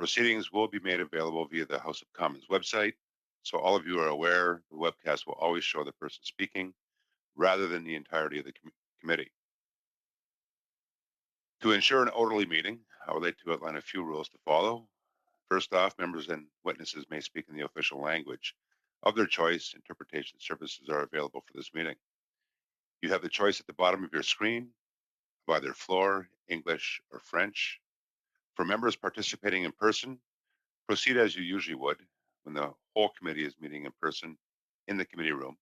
Proceedings will be made available via the House of Commons website, so all of you are aware the webcast will always show the person speaking rather than the entirety of the committee. To ensure an orderly meeting, I would like to outline a few rules to follow. First off, members and witnesses may speak in the official language of their choice. Interpretation services are available for this meeting. You have the choice at the bottom of your screen of either floor, English, or French. For members participating in person, proceed as you usually would when the whole committee is meeting in person in the committee room.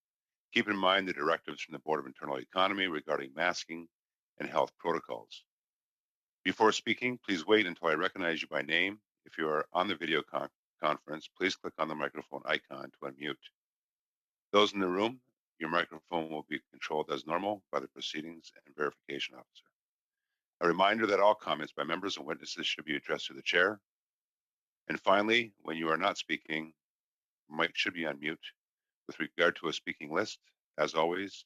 Keep in mind the directives from the Board of Internal Economy regarding masking and health protocols. Before speaking, please wait until I recognize you by name. If you are on the video conference, please click on the microphone icon to unmute. Those in the room, your microphone will be controlled as normal by the proceedings and verification officer. A reminder that all comments by members and witnesses should be addressed to the chair. And finally, when you are not speaking, mic should be on mute. With regard to a speaking list, as always,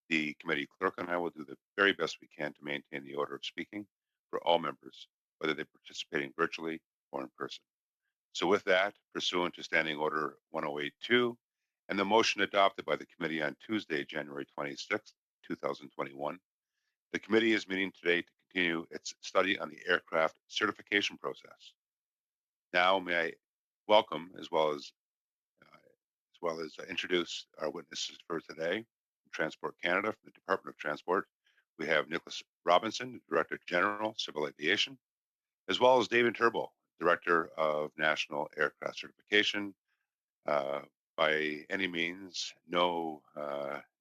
the committee clerk and I will do the very best we can to maintain the order of speaking for all members, whether they're participating virtually or in person. So with that, pursuant to Standing Order 1082 and the motion adopted by the committee on Tuesday, January 26th, 2021, the committee is meeting today to continue its study on the aircraft certification process. Now, may I welcome as well as introduce our witnesses for today from Transport Canada, from the Department of Transport. We have Nicholas Robinson, Director General, Civil Aviation, as well as David Turbo, Director of National Aircraft Certification. By any means, no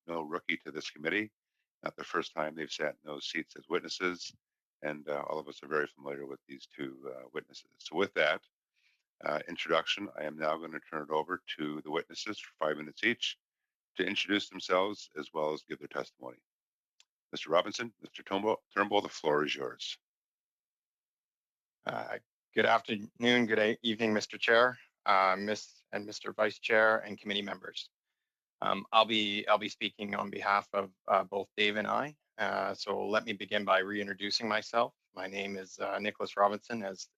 rookie to this committee. Not the first time they've sat in those seats as witnesses, and all of us are very familiar with these two witnesses. So with that introduction, I am now going to turn it over to the witnesses for 5 minutes each to introduce themselves as well as give their testimony. Mr. Robinson, Mr. Turnbull, the floor is yours. Good afternoon, good evening, Mr. Chair, Miss and Mr. Vice Chair, and committee members. I'll be speaking on behalf of both Dave and I. So let me begin by reintroducing myself. My name is Nicholas Robinson, as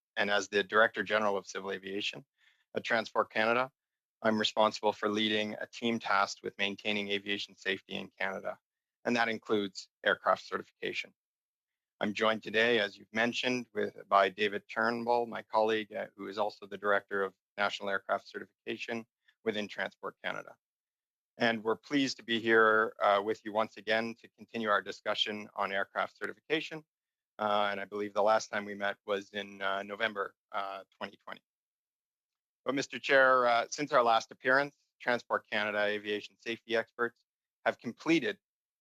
the Director General of Civil Aviation at Transport Canada, I'm responsible for leading a team tasked with maintaining aviation safety in Canada, and that includes aircraft certification. I'm joined today, as you've mentioned, by David Turnbull, my colleague, who is also the Director of National Aircraft Certification within Transport Canada. And we're pleased to be here with you once again to continue our discussion on aircraft certification. And I believe the last time we met was in November 2020. But Mr. Chair, since our last appearance, Transport Canada aviation safety experts have completed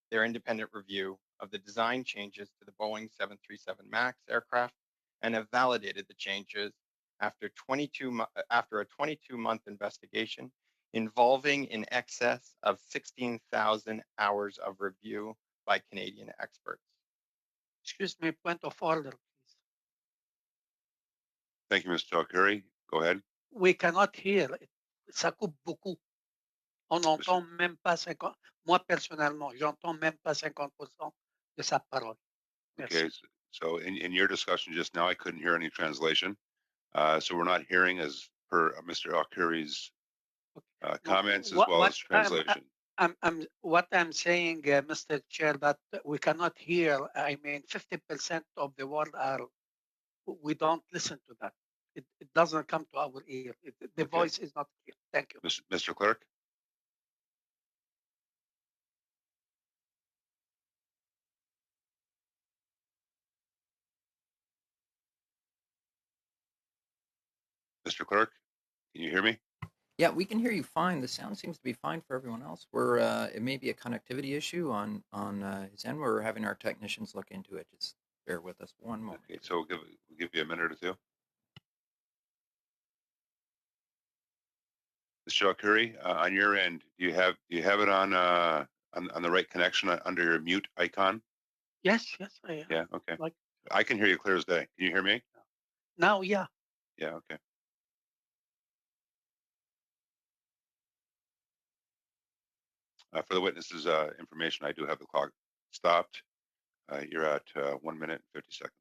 their independent review of the design changes to the Boeing 737 MAX aircraft and have validated the changes after a 22-month investigation involving in excess of 16,000 hours of review by Canadian experts. Excuse me, point of order, please. Thank you, Mr. Talkuri. Go ahead. We cannot hear. Ça coupe beaucoup. On n'entend même pas 50. Moi, personnellement, j'entends même pas 50% de sa parole. Merci. Okay, so in your discussion just now, I couldn't hear any translation. So we're not hearing as per Mr. Talkuri's comments as well as translation. What I'm saying, Mr. Chair, that we cannot hear, 50% of the word we don't listen to that. It doesn't come to our ear. The voice is not clear. Thank you. Mr. Clerk? Mr. Clerk, can you hear me? Yeah, we can hear you fine. The sound seems to be fine for everyone else. It may be a connectivity issue on his end. We're having our technicians look into it. Just bear with us one moment. Okay, so we'll give you a minute or two. Mr. Talkuri, on your end, do you have it on the right connection under your mute icon? Yes, I am. Yeah, okay. I can hear you clear as day. Can you hear me? Now, yeah. Yeah, okay. For the witnesses' information, I do have the clock stopped. You're at 1 minute and 50 seconds.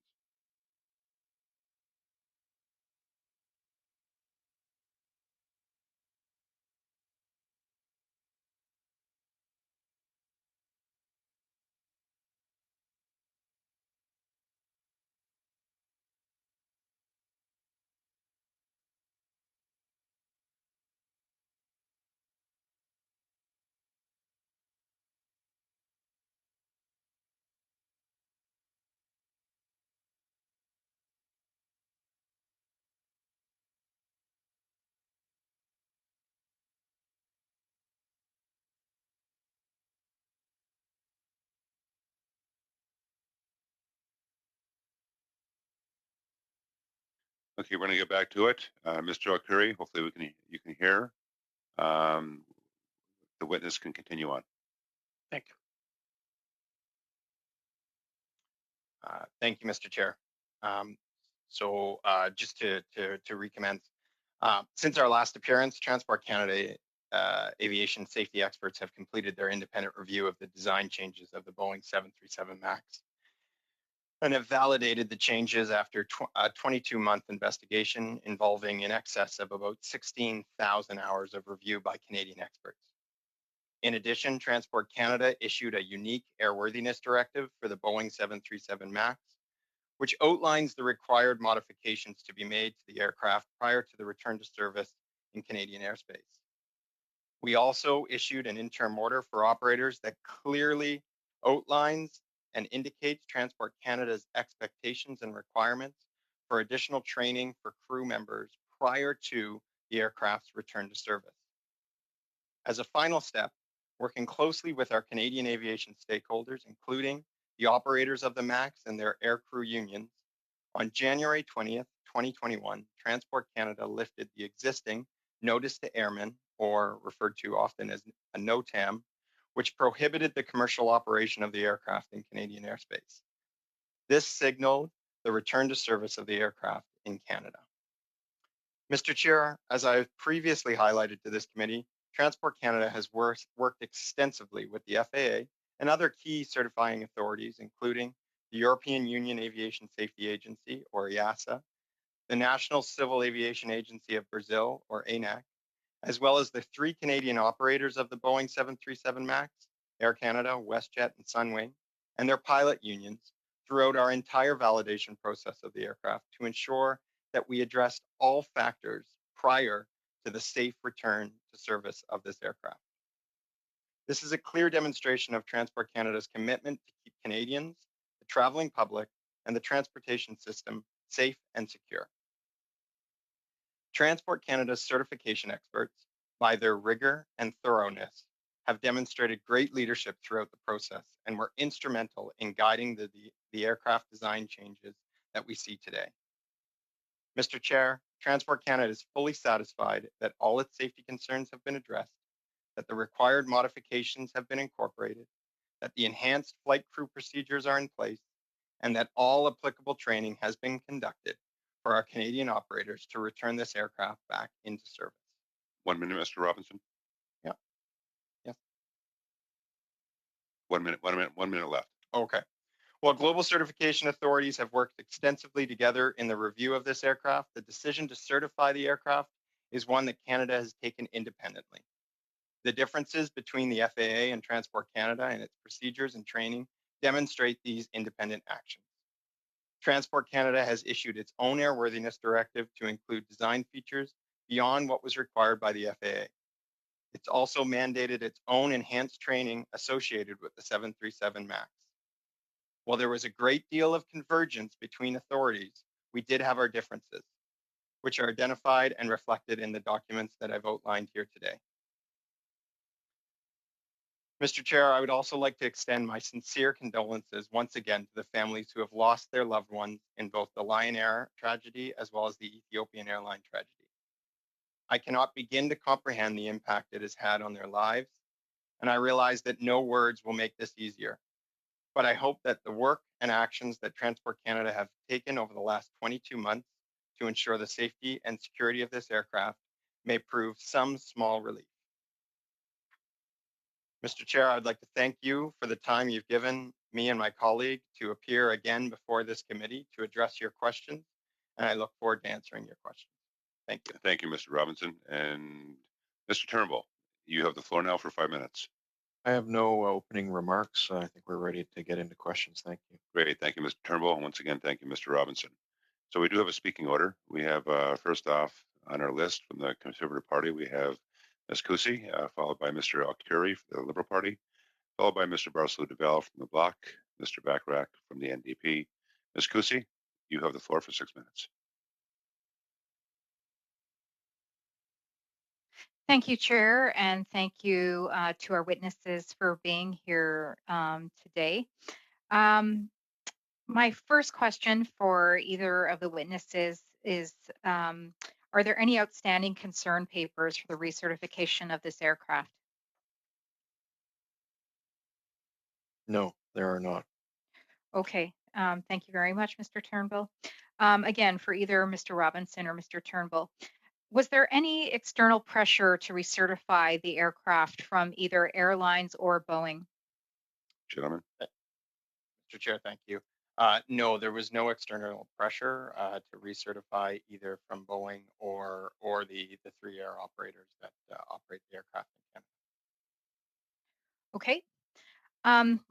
Okay, we're going to get back to it. Mr. Alcuri, hopefully you can hear. The witness can continue on. Thank you. Thank you, Mr. Chair. Just to recommence, since our last appearance, Transport Canada aviation safety experts have completed their independent review of the design changes of the Boeing 737 MAX and have validated the changes after a 22-month investigation involving in excess of about 16,000 hours of review by Canadian experts. In addition, Transport Canada issued a unique airworthiness directive for the Boeing 737 MAX, which outlines the required modifications to be made to the aircraft prior to the return to service in Canadian airspace. We also issued an interim order for operators that clearly outlines and indicates Transport Canada's expectations and requirements for additional training for crew members prior to the aircraft's return to service. As a final step, working closely with our Canadian aviation stakeholders, including the operators of the MAX and their aircrew unions, on January 20th, 2021, Transport Canada lifted the existing Notice to Airmen, or referred to often as a NOTAM, which prohibited the commercial operation of the aircraft in Canadian airspace. This signaled the return to service of the aircraft in Canada. Mr. Chair, as I've previously highlighted to this committee, Transport Canada has worked extensively with the FAA and other key certifying authorities, including the European Union Aviation Safety Agency, or EASA, the National Civil Aviation Agency of Brazil, or ANAC, as well as the 3 Canadian operators of the Boeing 737 MAX, Air Canada, WestJet, and Sunwing, and their pilot unions throughout our entire validation process of the aircraft to ensure that we addressed all factors prior to the safe return to service of this aircraft. This is a clear demonstration of Transport Canada's commitment to keep Canadians, the traveling public, and the transportation system safe and secure. Transport Canada's certification experts, by their rigor and thoroughness, have demonstrated great leadership throughout the process and were instrumental in guiding the aircraft design changes that we see today. Mr. Chair, Transport Canada is fully satisfied that all its safety concerns have been addressed, that the required modifications have been incorporated, that the enhanced flight crew procedures are in place, and that all applicable training has been conducted for our Canadian operators to return this aircraft back into service. 1 minute, Mr. Robinson. Yeah. Yes. 1 minute, 1 minute left. Okay. While global certification authorities have worked extensively together in the review of this aircraft, the decision to certify the aircraft is one that Canada has taken independently. The differences between the FAA and Transport Canada and its procedures and training demonstrate these independent actions. Transport Canada has issued its own airworthiness directive to include design features beyond what was required by the FAA. It's also mandated its own enhanced training associated with the 737 MAX. While there was a great deal of convergence between authorities, we did have our differences, which are identified and reflected in the documents that I've outlined here today. Mr. Chair, I would also like to extend my sincere condolences once again to the families who have lost their loved ones in both the Lion Air tragedy as well as the Ethiopian Airline tragedy. I cannot begin to comprehend the impact it has had on their lives, and I realize that no words will make this easier. But I hope that the work and actions that Transport Canada have taken over the last 22 months to ensure the safety and security of this aircraft may prove some small relief. Mr. Chair, I'd like to thank you for the time you've given me and my colleague to appear again before this committee to address your questions, and I look forward to answering your questions. Thank you. Thank you, Mr. Robinson. And Mr. Turnbull, you have the floor now for 5 minutes. I have no opening remarks. I think we're ready to get into questions. Thank you. Great. Thank you, Mr. Turnbull. And once again, thank you, Mr. Robinson. So we do have a speaking order. We have, first off on our list from the Conservative Party, we have Ms. Cusi, followed by Mr. Alcuri for the Liberal Party, followed by Mr. Barcelou-Duval from the Bloc, Mr. Bachrach from the NDP. Ms. Cusi, you have the floor for 6 minutes. Thank you, Chair, and thank you to our witnesses for being here today. My first question for either of the witnesses is, are there any outstanding concern papers for the recertification of this aircraft? No, there are not. Okay, thank you very much, Mr. Turnbull. Again, for either Mr. Robinson or Mr. Turnbull, was there any external pressure to recertify the aircraft from either airlines or Boeing? Gentlemen, Mr. Chair, thank you. No, there was no external pressure to recertify either from Boeing or the three air operators that operate the aircraft in Canada. Okay.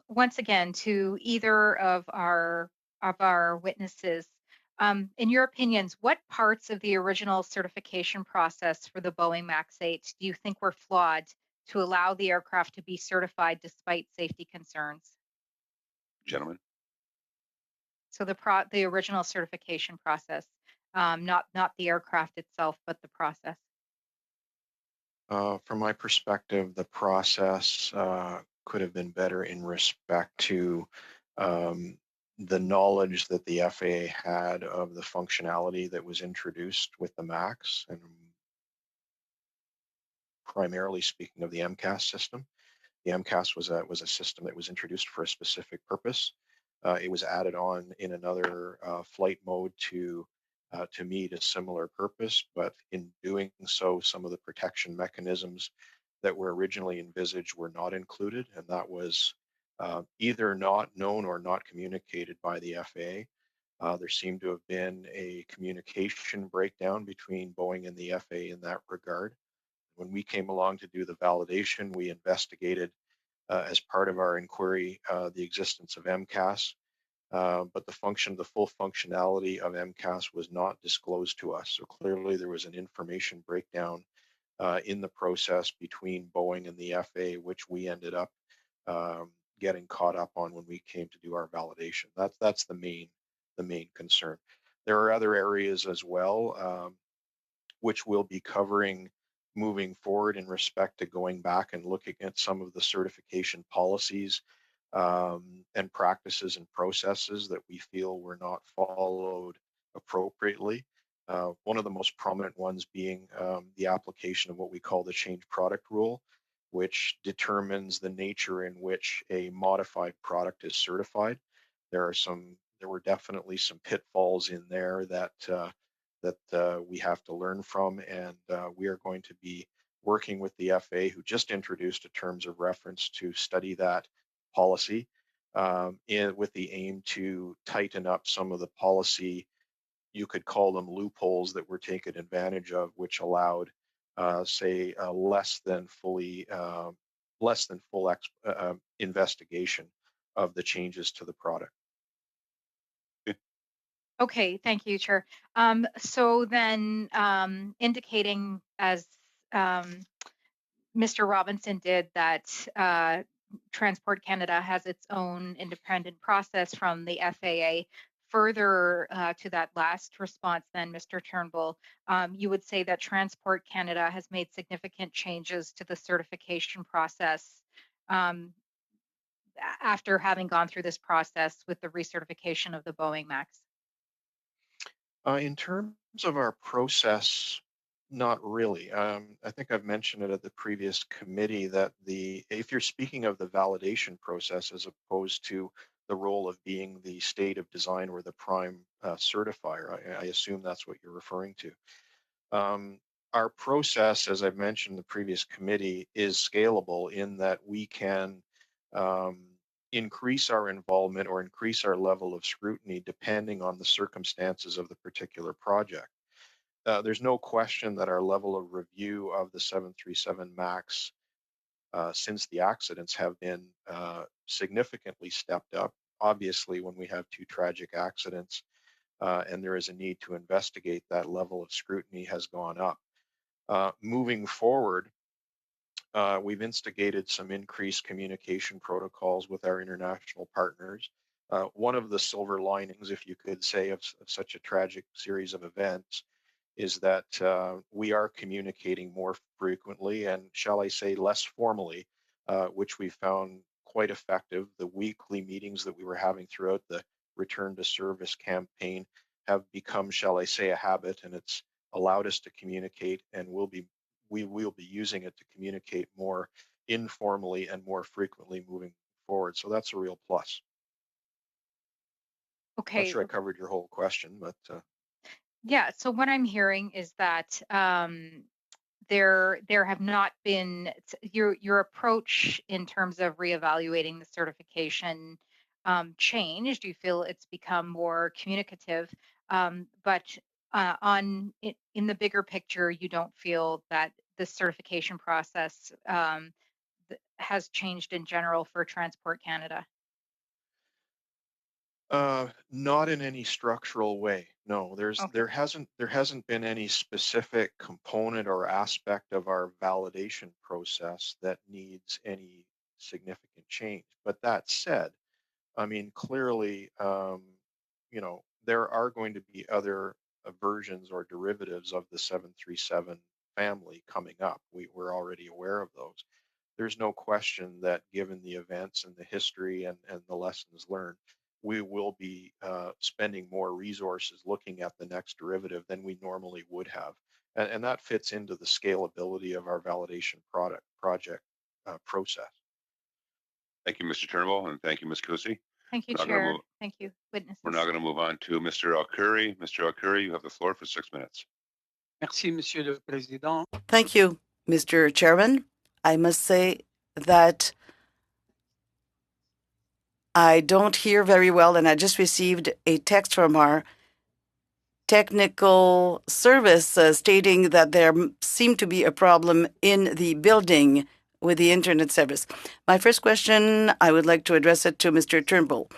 Once again, to either of our witnesses, in your opinions, what parts of the original certification process for the Boeing MAX 8 do you think were flawed to allow the aircraft to be certified despite safety concerns? gentlemen, So the original certification process, not the aircraft itself, but the process. From my perspective, the process could have been better in respect to um, the knowledge that the FAA had of the functionality that was introduced with the MAX, and primarily speaking of the MCAS system. The MCAS was a system that was introduced for a specific purpose. It was added on in another flight mode to meet a similar purpose, but in doing so, some of the protection mechanisms that were originally envisaged were not included, and that was either not known or not communicated by the FAA. There seemed to have been a communication breakdown between Boeing and the FAA in that regard. When we came along to do the validation, we investigated as part of our inquiry the existence of MCAS, but the full functionality of MCAS was not disclosed to us. So clearly there was an information breakdown in the process between Boeing and the FAA, which we ended up getting caught up on when we came to do our validation. That's the main concern. There are other areas as well, which we'll be covering moving forward in respect to going back and looking at some of the certification policies and practices and processes that we feel were not followed appropriately. One of the most prominent ones being the application of what we call the change product rule, which determines the nature in which a modified product is certified. There were definitely some pitfalls in there that we have to learn from, and we are going to be working with the FAA, who just introduced a terms of reference to study that policy with the aim to tighten up some of the policy, you could call them loopholes, that were taken advantage of, which allowed, say, less than full investigation of the changes to the product. Okay, thank you, Chair. So then, indicating as Mr. Robinson did that Transport Canada has its own independent process from the FAA. Further to that last response, then, Mr. Turnbull, you would say that Transport Canada has made significant changes to the certification process after having gone through this process with the recertification of the Boeing MAX. In terms of our process, not really. I think I've mentioned it at the previous committee that if you're speaking of the validation process as opposed to the role of being the state of design or the prime certifier, I assume that's what you're referring to. Our process, as I've mentioned in the previous committee, is scalable in that we can increase our involvement or increase our level of scrutiny depending on the circumstances of the particular project. There's no question that our level of review of the 737 MAX since the accidents have been significantly stepped up. Obviously, when we have two tragic accidents and there is a need to investigate, that level of scrutiny has gone up. Moving forward, we've instigated some increased communication protocols with our international partners. One of the silver linings, if you could say, of such a tragic series of events is that we are communicating more frequently and, shall I say, less formally, which we found quite effective. The weekly meetings that we were having throughout the return to service campaign have become, shall I say, a habit, and it's allowed us to communicate, and we will be using it to communicate more informally and more frequently moving forward. So that's a real plus. Not Okay. sure I covered your whole question, but Yeah. So what I'm hearing is that there have not been your approach in terms of reevaluating the certification changed. You feel it's become more communicative, but in the bigger picture, you don't feel that the certification process has changed in general for Transport Canada. not in any structural way. No, Okay. there hasn't been any specific component or aspect of our validation process that needs any significant change. But that said, I mean, clearly, there are going to be other versions or derivatives of the 737 family coming up. We're already aware of those. There's no question that given the events and the history and the lessons learned, we will be spending more resources looking at the next derivative than we normally would have. And that fits into the scalability of our validation project process. Thank you, Mr. Turnbull, and thank you, Ms. Kusi. Thank you, We're not gonna Chair. move- Thank you, witnesses. We're now going to move on to Mr. Alkuri. Mr. Alkuri, you have the floor for 6 minutes. Merci, Monsieur le Président. Thank you, Mr. Chairman. I must say that I don't hear very well, and I just received a text from our technical service stating that there seemed to be a problem in the building with the internet service. My first question, I would like to address it to Mr. Turnbull.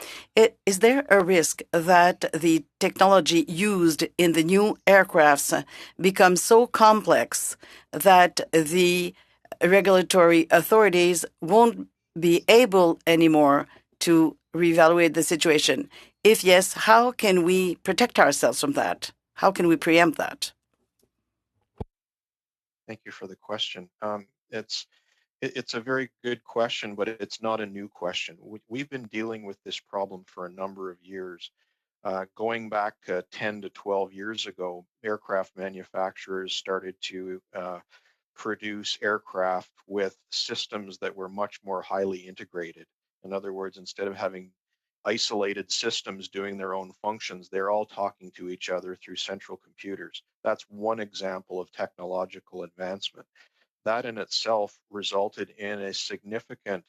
Is there a risk that the technology used in the new aircrafts becomes so complex that the regulatory authorities won't be able anymore to reevaluate the situation? If yes, how can we protect ourselves from that? How can we preempt that? Thank you for the question. It's a very good question, but it's not a new question. We've been dealing with this problem for a number of years. Going back 10 to 12 years ago, aircraft manufacturers started to produce aircraft with systems that were much more highly integrated. In other words, instead of having isolated systems doing their own functions, they're all talking to each other through central computers. That's one example of technological advancement. That in itself resulted in a significant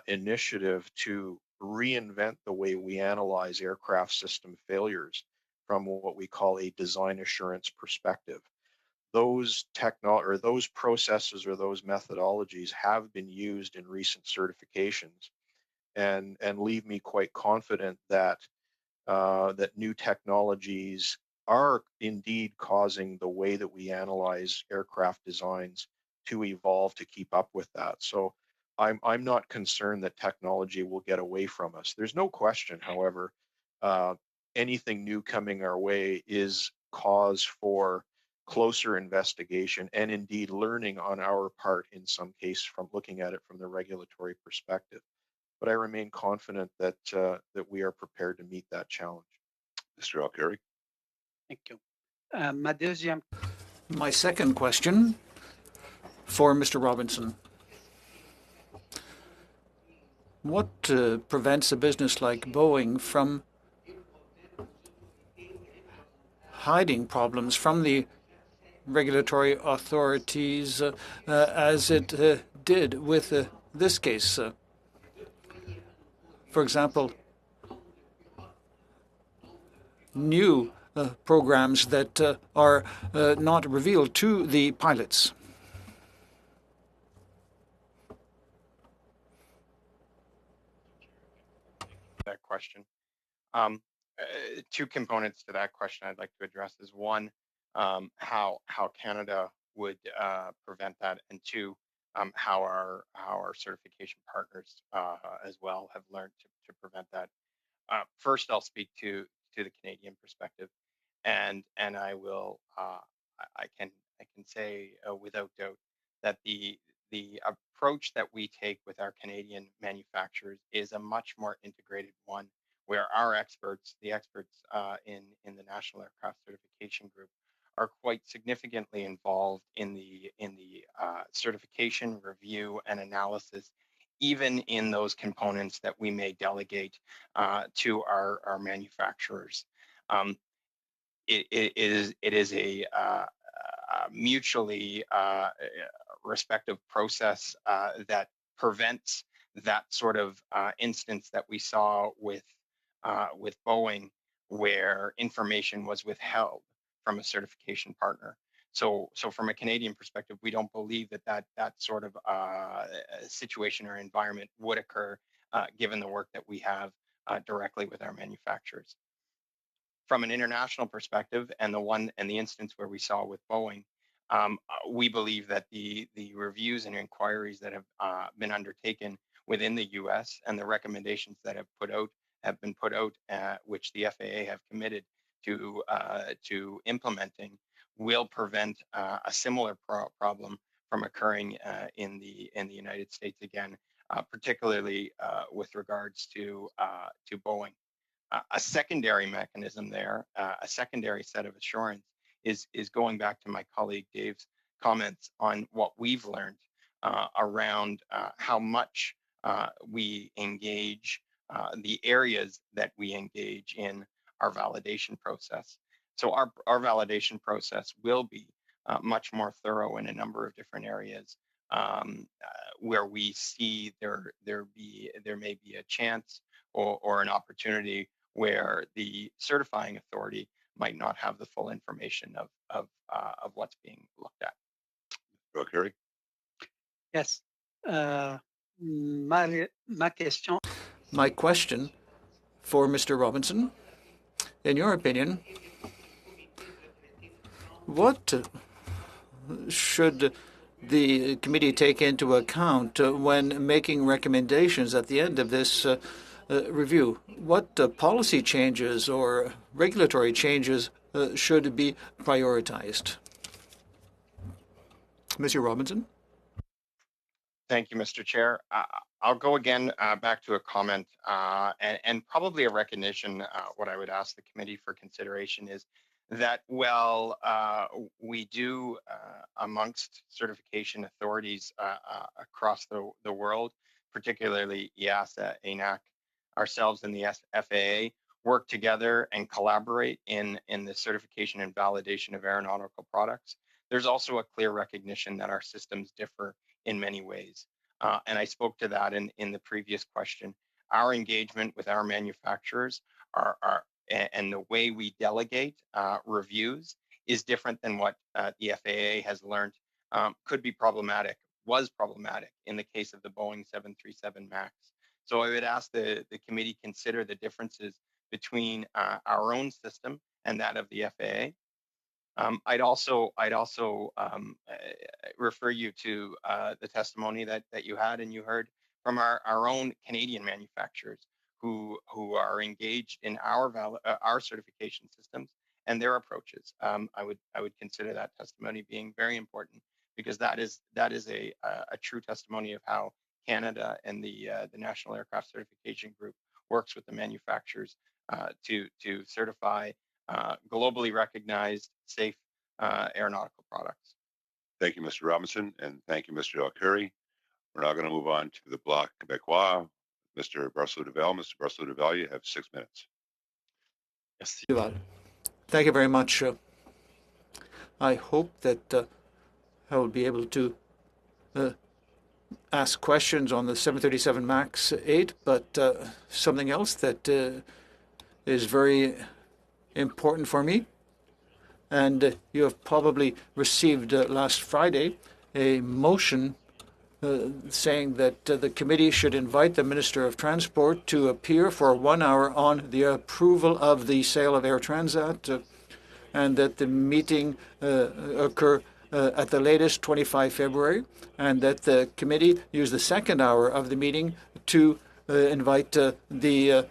initiative to reinvent the way we analyze aircraft system failures from what we call a design assurance perspective. Those those processes or those methodologies have been used in recent certifications and leave me quite confident that that new technologies are indeed causing the way that we analyze aircraft designs to evolve to keep up with that. So I'm not concerned that technology will get away from us. There's no question, however, anything new coming our way is cause for closer investigation and indeed learning on our part in some case from looking at it from the regulatory perspective. But I remain confident that that we are prepared to meet that challenge. Mr. Alkuri. Thank you. Ma deuxième. My second question for Mr. Robinson. What prevents a business like Boeing from hiding problems from the regulatory authorities as it did with this case? For example, new programs that are not revealed to the pilots. That question. Two components to that question I'd like to address is one, how Canada would prevent that, and two, how our certification partners as well have learned to prevent that. First, I'll speak to the Canadian perspective, and I will I can say without doubt that the approach that we take with our Canadian manufacturers is a much more integrated one, where our experts, the experts in the National Aircraft Certification Group, are quite significantly involved in the certification, review, and analysis, even in those components that we may delegate to our manufacturers. It is a mutually respective process that prevents that sort of instance that we saw with Boeing, where information was withheld from a certification partner. So from a Canadian perspective, we don't believe that sort of situation or environment would occur given the work that we have directly with our manufacturers. From an international perspective, and the instance where we saw with Boeing, we believe that the reviews and inquiries that have been undertaken within the U.S. and the recommendations that have been put out, which the FAA have committed to implementing, will prevent a similar problem from occurring in the United States again, particularly with regards to Boeing. A secondary mechanism there, a secondary set of assurance is going back to my colleague Dave's comments on what we've learned around how much we engage, the areas that we engage in our validation process. So our validation process will be much more thorough in a number of different areas where we see there may be a chance or an opportunity where the certifying authority might not have the full information of what's being looked at. Kerry? Yes. Ma question. My question for Mr. Robinson, in your opinion, what should the committee take into account when making recommendations at the end of this review? What policy changes or regulatory changes should be prioritized? Mr. Robinson? Thank you, Mr. Chair. I'll go again back to a comment and probably a recognition. What I would ask the committee for consideration is that while we do amongst certification authorities across the world, particularly EASA, ANAC, ourselves and the FAA, work together and collaborate in the certification and validation of aeronautical products, there's also a clear recognition that our systems differ in many ways. And I spoke to that in the previous question. Our engagement with our manufacturers and the way we delegate reviews is different than what the FAA has learned could be problematic, was problematic in the case of the Boeing 737 MAX. So I would ask the committee consider the differences between our own system and that of the FAA. I'd also refer you to the testimony that you had and you heard from our own Canadian manufacturers who are engaged in our certification systems and their approaches. I would consider that testimony being very important because that is a true testimony of how Canada and the National Aircraft Certification Group works with the manufacturers to certify globally recognized safe aeronautical products. Thank you, Mr. Robinson, and thank you, Mr. Alcuri. We're now going to move on to the Bloc Québécois. Mr. Barcelou-Duval. Mr. Barcelou-Duval, you have 6 minutes. Yes. Thank you very much. I hope that I will be able to ask questions on the 737 MAX 8, but something else that is very important for me, and you have probably received last Friday a motion saying that the committee should invite the Minister of Transport to appear for 1 hour on the approval of the sale of Air Transat, and that the meeting occur at the latest 25 February, and that the committee use the second hour of the meeting to invite the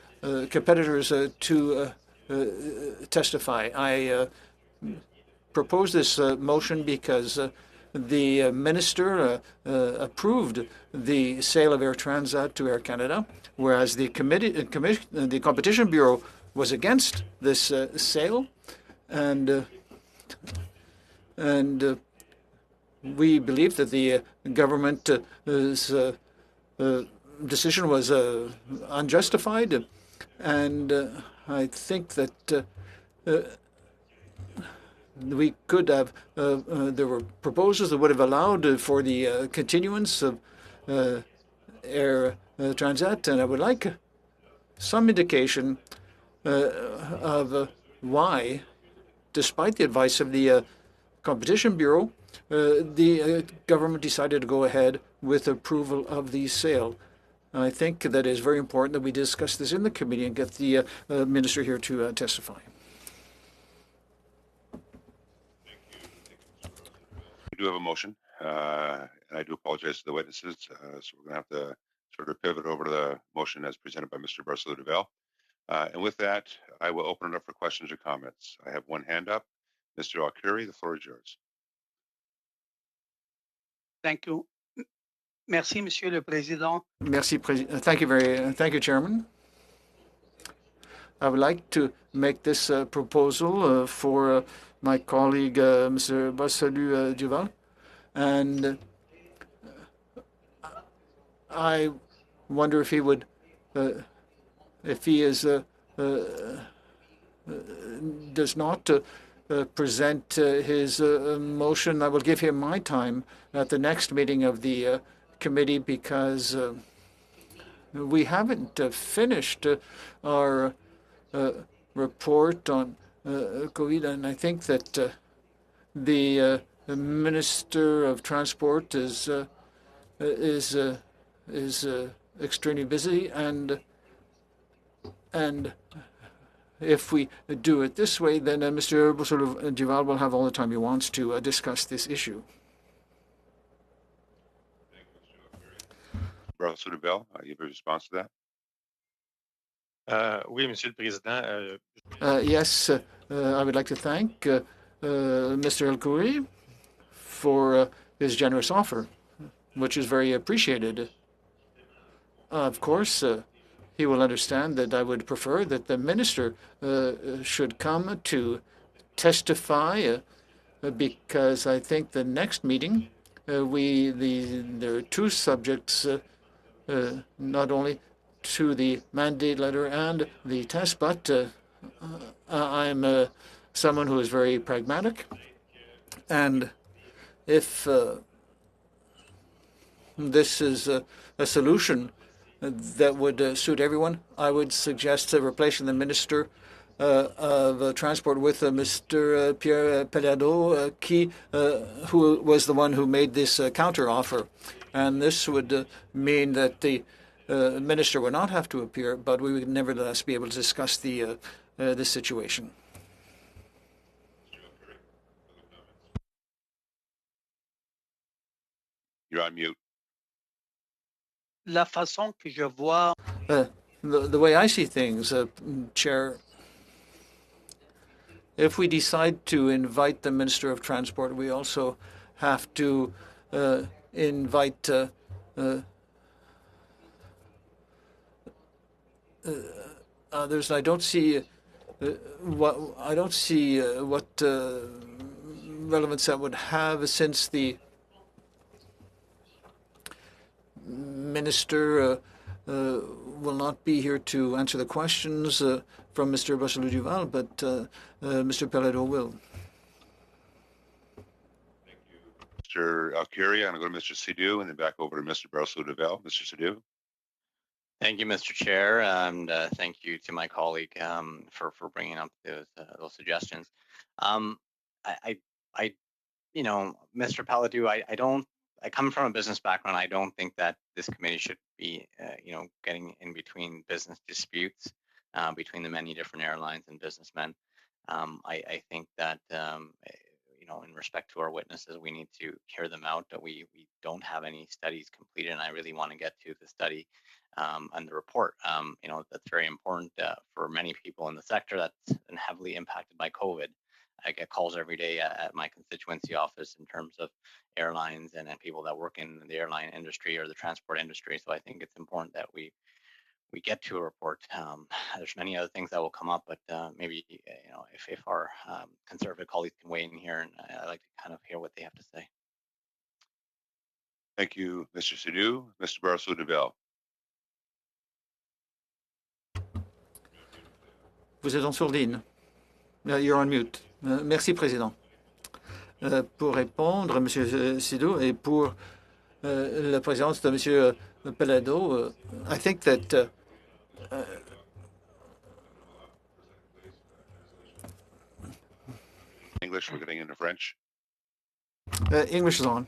competitors to testify. I propose this motion because the minister approved the sale of Air Transat to Air Canada, whereas the Competition Bureau was against this sale, and we believe that the government decision was unjustified, and I think that we could have, there were proposals that would have allowed for the continuance of Air Transat, and I would like some indication of why, despite the advice of the Competition Bureau, the government decided to go ahead with approval of the sale. I think that it is very important that we discuss this in the committee and get the minister here to testify. We do have a motion, and I do apologize to the witnesses. So we're going to have to sort of pivot over to the motion as presented by Mr. Barcelou-Duval. And with that, I will open it up for questions or comments. I have one hand up. Mr. Alkuri, the floor is yours. Thank you. Merci, Monsieur le Président. Merci, thank you, Chairman. I would like to make this proposal for my colleague, Mr. Barcelou-Duval, and I wonder if he would, if he is does not present his motion, I will give him my time at the next meeting of the committee, because we haven't finished our report on COVID, and I think that the Minister of Transport is extremely busy, and if we do it this way, then Mr. Barcelou-Duval will have all the time he wants to discuss this issue. Barcelou-Duval, you have a response to that? Oui, Monsieur le Président. Yes, I would like to thank Mr. Alkuri for his generous offer, which is very appreciated. Of course, he will understand that I would prefer that the minister should come to testify, because I think the next meeting, there are two subjects, not only to the mandate letter and the test, but I'm someone who is very pragmatic, and if this is a solution that would suit everyone, I would suggest replacing the Minister of Transport with Mr. Pierre Pelado, who was the one who made this counter offer. And this would mean that the minister would not have to appear, but we would nevertheless be able to discuss the situation. You're on mute. La façon que je vois, The way I see things, Chair, if we decide to invite the Minister of Transport, we also have to invite others. I don't see what relevance that would have, since the minister will not be here to answer the questions from Mr. Barcelou-Duval, but Mr. Pelado will. Thank you, Mr. Alkuri. I'm going to go to Mr. Sidhu and then back over to Mr. Barcelou-Duval. Mr. Sidhu. Thank you, Mr. Chair, and thank you to my colleague for bringing up those suggestions. You know, Mr. Pelado, I come from a business background. I don't think that this committee should be, you know, getting in between business disputes between the many different airlines and businessmen. I think that, you know, in respect to our witnesses, we need to hear them out. That we don't have any studies completed, and I really want to get to the study and the report. You know, that's very important for many people in the sector that's been heavily impacted by COVID. I get calls every day at my constituency office in terms of airlines and people that work in the airline industry or the transport industry. So I think it's important that we get to a report. There's many other things that will come up, but maybe if our conservative colleagues can weigh in here, and I'd like to kind of hear what they have to say. Thank you, Mr. Sidhu. Mr. Barrasso-Duval. Vous êtes en sourdine. You're on mute. Merci, Président. Pour répondre, M. Sidhu, et pour la présence de M. Pelado, I think that English, we're getting into French. English is on.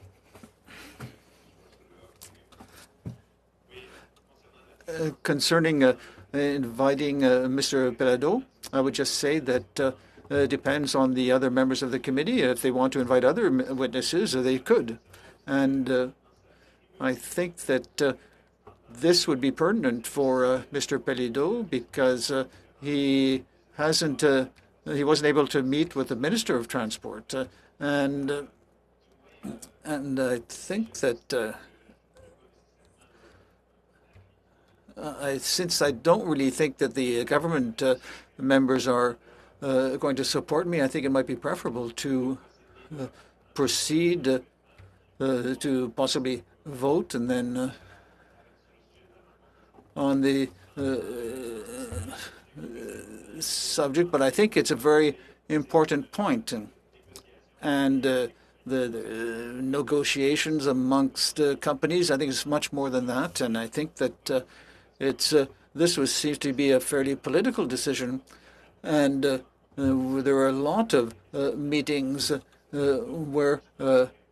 Concerning inviting Mr. Pelado, I would just say that it depends on the other members of the committee. If they want to invite other witnesses, they could. And I think that this would be pertinent for Mr. Pelado because he wasn't able to meet with the Minister of Transport. And I think that since I don't really think that the government members are going to support me, I think it might be preferable to proceed to possibly vote and then on the subject. But I think it's a very important point, and the negotiations amongst companies, I think it's much more than that, and I think that seems to be a fairly political decision, and there are a lot of meetings where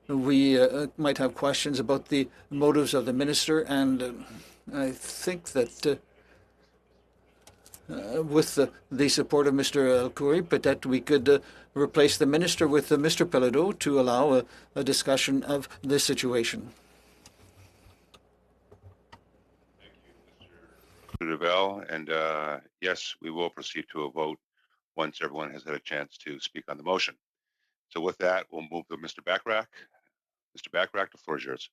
we might have questions about the motives of the minister, and I think that with the support of Mr. El-Khoury, that we could replace the minister with Mr. Pelado to allow a discussion of this situation. Duval, and yes, we will proceed to a vote once everyone has had a chance to speak on the motion. So with that, we'll move to Mr. Bachrach. Mr. Bachrach, the floor is yours.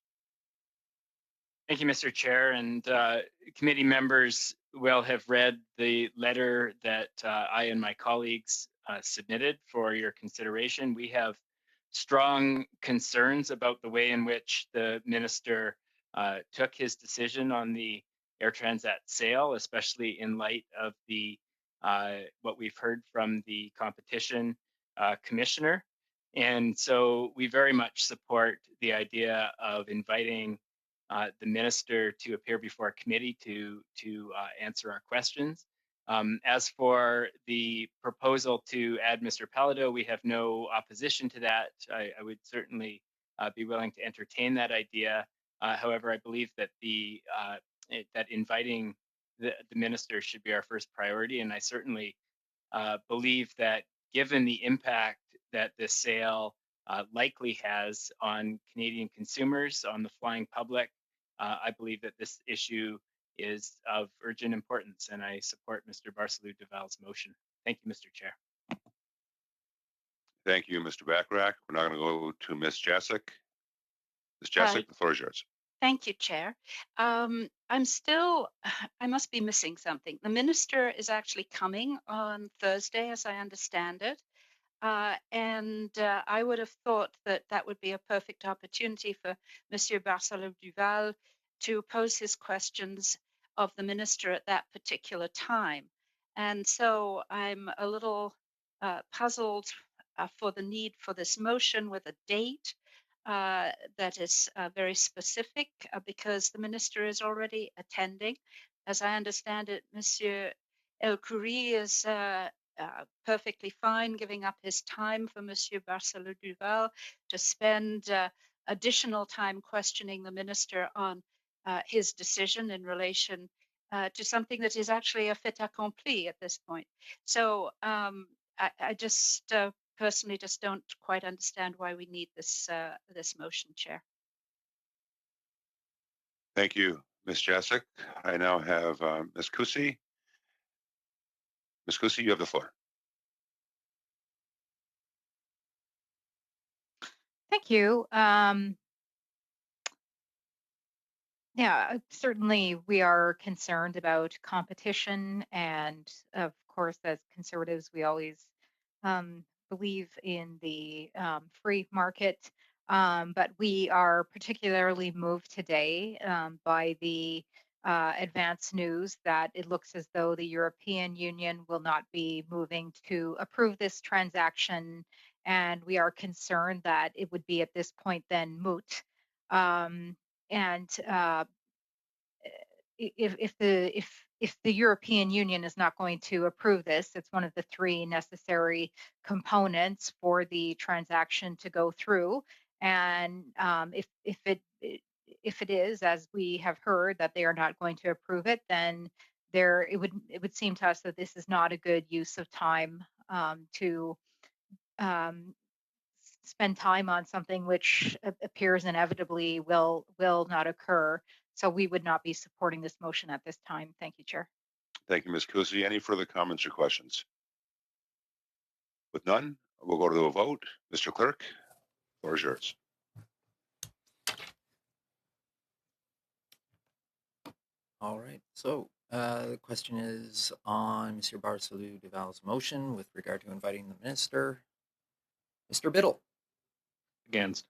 Thank you, Mr. Chair, and committee members will have read the letter that I and my colleagues submitted for your consideration. We have strong concerns about the way in which the minister took his decision on the Air Transat sale, especially in light of the what we've heard from the competition commissioner. And so we very much support the idea of inviting the minister to appear before a committee to answer our questions. As for the proposal to add Mr. Pelado, we have no opposition to that. I would certainly be willing to entertain that idea. However, I believe that that inviting the minister should be our first priority, and I certainly believe that given the impact that this sale likely has on Canadian consumers, on the flying public, I believe that this issue is of urgent importance, and I support Mr. Barrasso-Duval's motion. Thank you, Mr. Chair. Thank you, Mr. Bachrach. We're now going to go to Ms. Jacek. Ms. Jacek, the floor is yours. Thank you, Chair. I must be missing something. The minister is actually coming on Thursday, as I understand it. And I would have thought that that would be a perfect opportunity for Monsieur Barrasso-Duval to pose his questions of the minister at that particular time. And so I'm a little puzzled for the need for this motion with a date that is very specific because the minister is already attending. As I understand it, Monsieur El-Khoury is perfectly fine giving up his time for Monsieur Barrasso-Duval to spend additional time questioning the minister on his decision in relation to something that is actually a fait accompli at this point. So I just personally just don't quite understand why we need this this motion, Chair. Thank you, Ms. Jacek. I now have Ms. Cusi. Ms. Cusi, you have the floor. Thank you. Yeah, certainly we are concerned about competition. And of course, as conservatives, we always believe in the free market. But we are particularly moved today by the advance news that it looks as though the European Union will not be moving to approve this transaction. And we are concerned that it would be at this point then moot. And if the European Union is not going to approve this, it's one of the three necessary components for the transaction to go through. And if it is, as we have heard, that they are not going to approve it, then it would seem to us that this is not a good use of time to um, spend time on something which appears inevitably will not occur. So we would not be supporting this motion at this time. Thank you, Chair. Thank you, Ms. Kusi. Any further comments or questions? With none, we'll go to a vote. Mr. Clerk, the floor is yours. All right. So the question is on Monsieur Barcelou Duval's motion with regard to inviting the minister. Mr. Biddle. Against.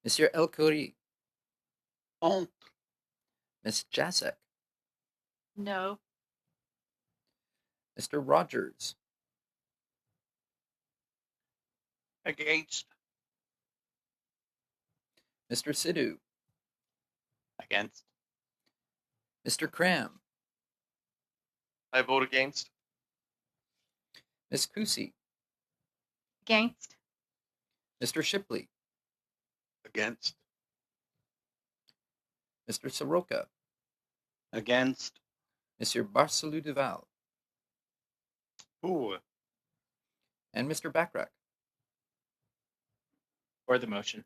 Monsieur El Khoury. On. Ms. Jasek. No. Mr. Rogers. Against. Mr. Sidhu. Against. Mr. Cram. I vote against. Ms. Kusi. Against. Mr. Shipley. Against. Mr. Soroka. Against. Monsieur Barcelou Duval. Ooh. And Mr. Bachrach. For the motion.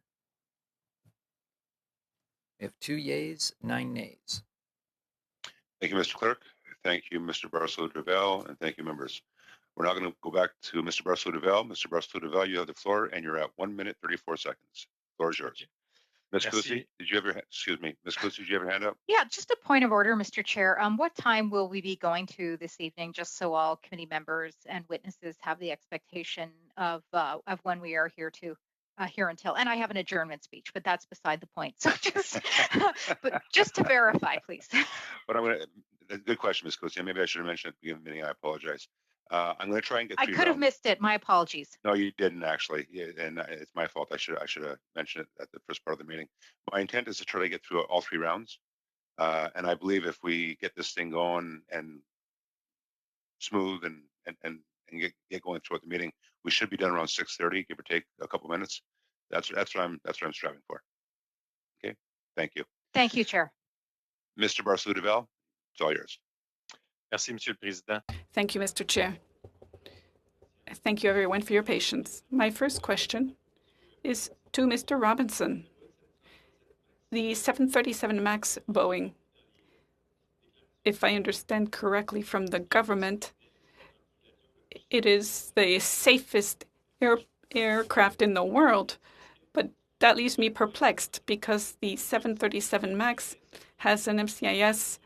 We have 2 yeas, 9 nays. Thank you, Mr. Clerk. Thank you, Mr. Barcelou Duval, and thank you, members. We're now going to go back to Mr. Barcelou Duval. Mr. Barcelou Duval, you have the floor, and you're at 1 minute, 34 seconds. The floor is yours. Ms. Kusi, did you ever, excuse me, Ms. Kusi, did you have your hand up? Yeah, just a point of order, Mr. Chair. What time will we be going to this evening, just so all committee members and witnesses have the expectation of when we are here until? And I have an adjournment speech, but that's beside the point. So but just to verify, please. But I'm going to, good question, Ms. Kusi. Maybe I should have mentioned at the beginning of the meeting. I apologize. I'm going to try and get I through. could have missed it. My apologies. No, you didn't actually, and it's my fault. I should have mentioned it at the first part of the meeting. My intent is to try to get through all 3 rounds, and I believe if we get this thing going and smooth and get going throughout the meeting, we should be done around 6:30, give or take a couple minutes. That's what I'm striving for. Okay, thank you. Thank you, Chair. Mr. Barcelou Duval, it's all yours. Merci, Monsieur le Président. Thank you, Mr. Chair. Thank you, everyone, for your patience. My first question is to Mr. Robinson. The 737 MAX Boeing, if I understand correctly from the government, it is the safest aircraft in the world. But that leaves me perplexed because the 737 MAX has an MCIS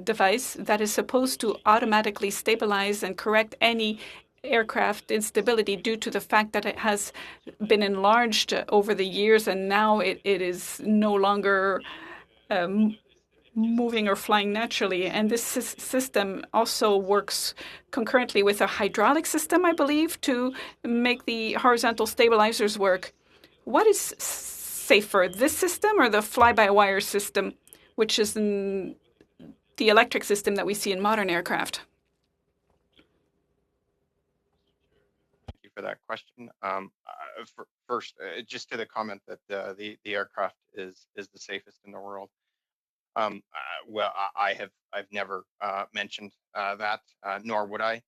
device that is supposed to automatically stabilize and correct any aircraft instability due to the fact that it has been enlarged over the years and now it is no longer moving or flying naturally. And this system also works concurrently with a hydraulic system, I believe, to make the horizontal stabilizers work. What is safer, this system or the fly-by-wire system, which is the electric system that we see in modern aircraft? Thank you for that question. First, just to the comment that the aircraft is the safest in the world. Well, I've never mentioned that, nor would I.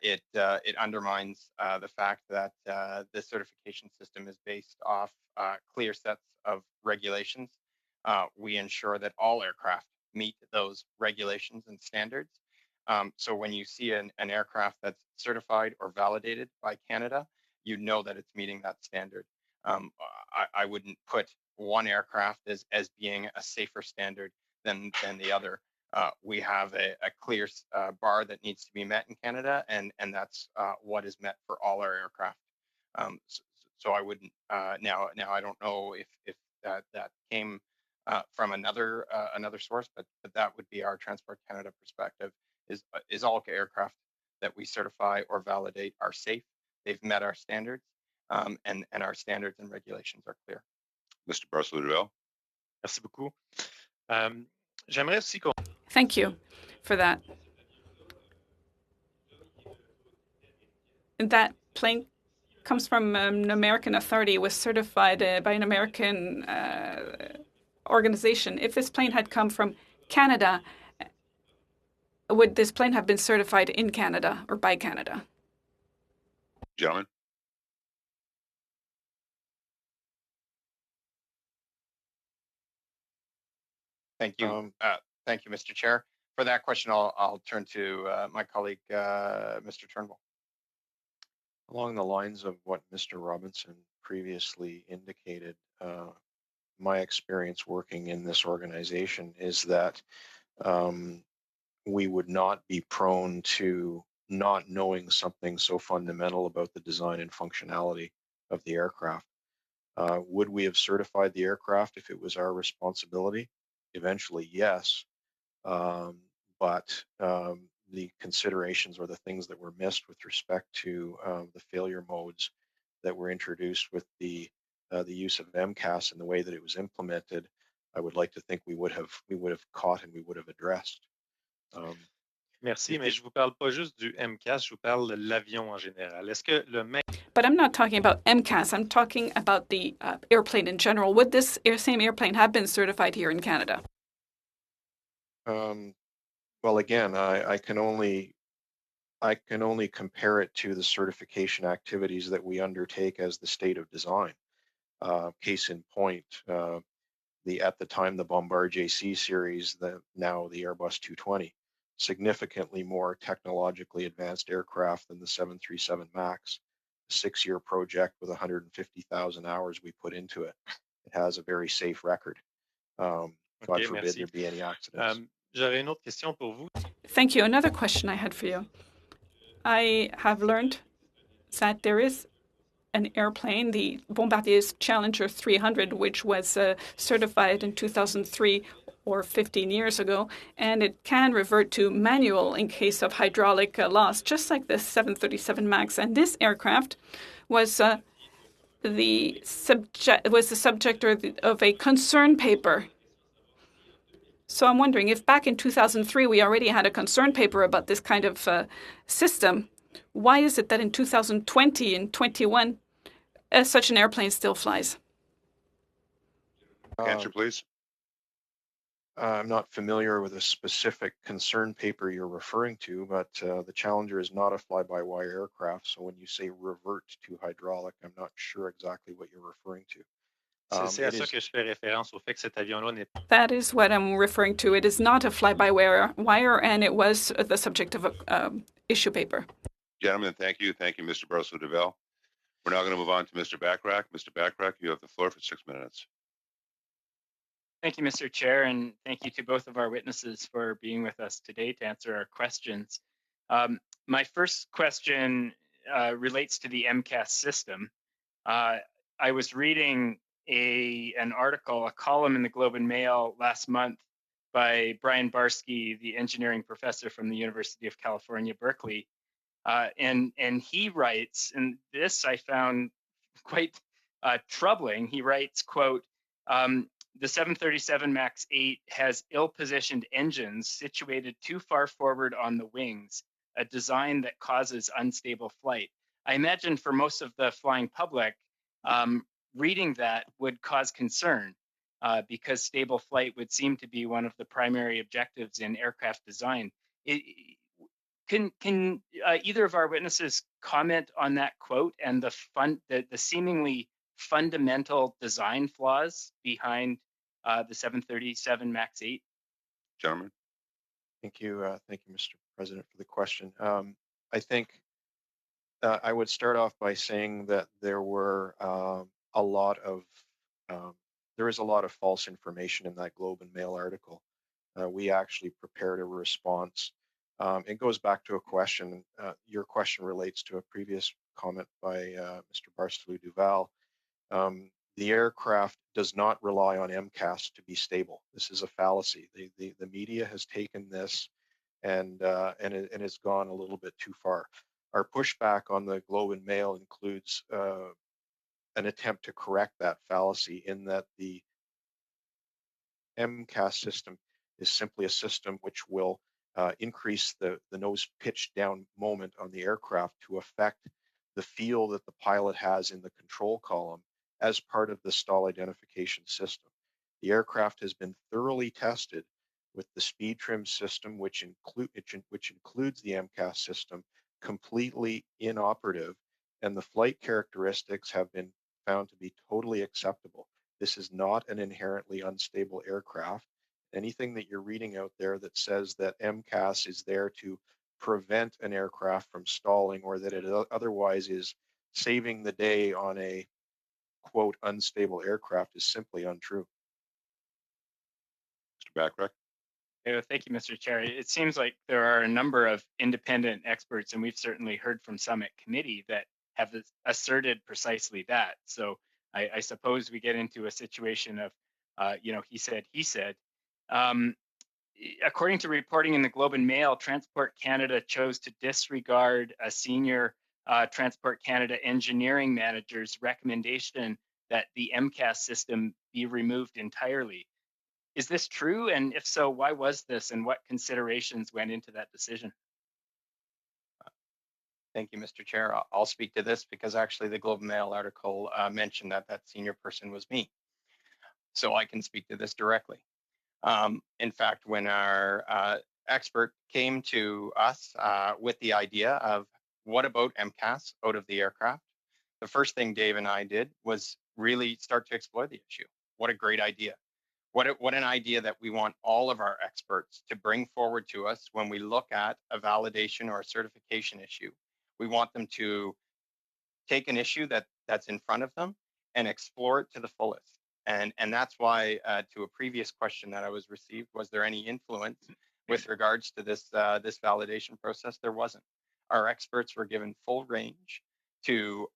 It undermines the fact that the certification system is based off clear sets of regulations. We ensure that all aircraft meet those regulations and standards. So when you see an aircraft that's certified or validated by Canada, you know that it's meeting that standard. I wouldn't put one aircraft as being a safer standard than the other. We have a clear bar that needs to be met in Canada, and that's what is met for all our aircraft. So I wouldn't now I don't know if that came from another source, but that would be our Transport Canada perspective. Is all aircraft that we certify or validate are safe. They've met our standards, and our standards and regulations are clear. Mr. Barcelona. Merci beaucoup. J'aimerais aussi qu'on... Thank you for that. That plane comes from an American authority, was certified by an American organization. If this plane had come from Canada, would this plane have been certified in Canada or by Canada? Gentlemen. Thank you. Thank you, Mr. Chair. For that question, I'll turn to my colleague, Mr. Turnbull. Along the lines of what Mr. Robinson previously indicated, my experience working in this organization is that we would not be prone to not knowing something so fundamental about the design and functionality of the aircraft. Would we have certified the aircraft if it was our responsibility? Eventually, yes. But the considerations or the things that were missed with respect to the failure modes that were introduced with the use of MCAS and the way that it was implemented, I would like to think we would have caught and we would have addressed. Merci, mais je vous parle pas juste du MCAS, je vous parle de l'avion en général. Est-ce que le même... But I'm not talking about MCAS. I'm talking about the airplane in general. Would this same airplane have been certified here in Canada? Well, again, I can only compare it to the certification activities that we undertake as the state of design. Case in point, at the time the Bombardier C series, now the Airbus 220, significantly more technologically advanced aircraft than the 737 MAX. A 6-year project with 150,000 hours we put into it. It has a very safe record. God forbid merci. there be any accidents. J'aurais une autre question pour vous. Thank you. Another question I had for you. I have learned that there is an airplane, the Bombardier's Challenger 300, which was certified in 2003 or 15 years ago, and it can revert to manual in case of hydraulic loss, just like the 737 MAX. And this aircraft was the subject of a concern paper. So I'm wondering if back in 2003 we already had a concern paper about this kind of system, why is it that in 2020 and 21 such an airplane still flies? Answer, please. I'm not familiar with a specific concern paper you're referring to, but the Challenger is not a fly-by-wire aircraft. So when you say revert to hydraulic, I'm not sure exactly what you're referring to. C'est à ça que je fais référence, au fait que cet avion-là n'est pas. That is what I'm referring to. It is not a fly-by-wire, and it was the subject of an issue paper. Gentlemen, thank you. Thank you, Mr. Barcelona. We're now going to move on to Mr. Bachrach. Mr. Bachrach, you have the floor for 6 minutes. Thank you, Mr. Chair, and thank you to both of our witnesses for being with us today to answer our questions. My first question relates to the MCAS system. I was reading an article, a column in the Globe and Mail last month by Brian Barsky, the engineering professor from the University of California, Berkeley. And he writes, and this I found quite troubling. He writes, quote, the 737 MAX 8 has ill-positioned engines situated too far forward on the wings, a design that causes unstable flight. I imagine for most of the flying public, reading that would cause concern because stable flight would seem to be one of the primary objectives in aircraft design. Can either of our witnesses comment on that quote and the seemingly fundamental design flaws behind the 737 MAX 8? Gentlemen. Thank you, Mr. President, for the question. I think I would start off by saying that there were a lot of there is a lot of false information in that Globe and Mail article. We actually prepared a response. It goes back to a question. Your question relates to a previous comment by Mr. Barcelou Duval. The aircraft does not rely on MCAS to be stable. This is a fallacy. The media has taken this and it's gone a little bit too far. Our pushback on the Globe and Mail includes an attempt to correct that fallacy in that the MCAS system is simply a system which will increase the nose pitch down moment on the aircraft to affect the feel that the pilot has in the control column as part of the stall identification system. The aircraft has been thoroughly tested with the speed trim system, which includes the MCAS system, completely inoperative, and the flight characteristics have been found to be totally acceptable. This is not an inherently unstable aircraft. Anything that you're reading out there that says that MCAS is there to prevent an aircraft from stalling or that it otherwise is saving the day on a quote unstable aircraft is simply untrue. Mr. Bachrach? Yeah, thank you, Mr. Chair. It seems like there are a number of independent experts, and we've certainly heard from some at committee that have asserted precisely that. So I suppose we get into a situation of, he said. According to reporting in the Globe and Mail, Transport Canada chose to disregard a senior Transport Canada engineering manager's recommendation that the MCAS system be removed entirely. Is this true? And if so, why was this and what considerations went into that decision? Thank you, Mr. Chair. I'll speak to this because actually the Globe and Mail article mentioned that senior person was me. So I can speak to this directly. In fact, when our expert came to us with the idea of what about MCAS out of the aircraft, the first thing Dave and I did was really start to explore the issue. What a great idea. What an idea that we want all of our experts to bring forward to us when we look at a validation or a certification issue. We want them to take an issue that's in front of them and explore it to the fullest. And that's why, to a previous question that I was received, was there any influence with regards to this validation process? There wasn't. Our experts were given full range to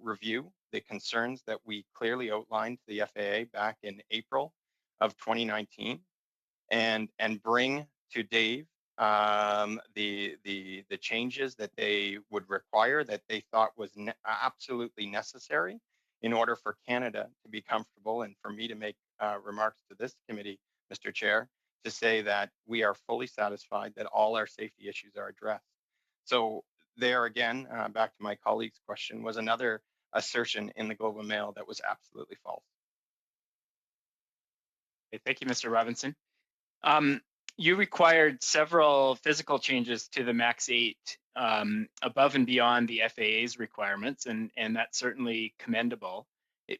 review the concerns that we clearly outlined to the FAA back in April of 2019, and bring to Dave the changes that they would require that they thought was absolutely necessary in order for Canada to be comfortable and for me to make remarks to this committee, Mr. Chair, to say that we are fully satisfied that all our safety issues are addressed. So there again, back to my colleague's question, was another assertion in the Globe and Mail that was absolutely false. Okay, thank you, Mr. Robinson. You required several physical changes to the MAX 8 above and beyond the FAA's requirements, and that's certainly commendable.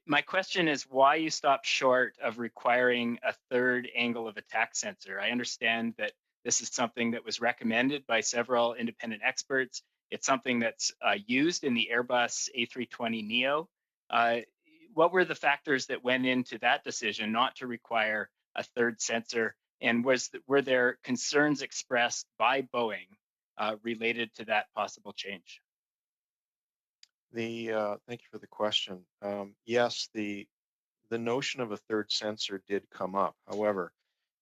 My question is why you stopped short of requiring a third angle of attack sensor. I understand that this is something that was recommended by several independent experts. It's something that's used in the Airbus A320neo. What were the factors that went into that decision not to require a third sensor? And were there concerns expressed by Boeing related to that possible change? Thank you for the question. Yes, the notion of a third sensor did come up. However,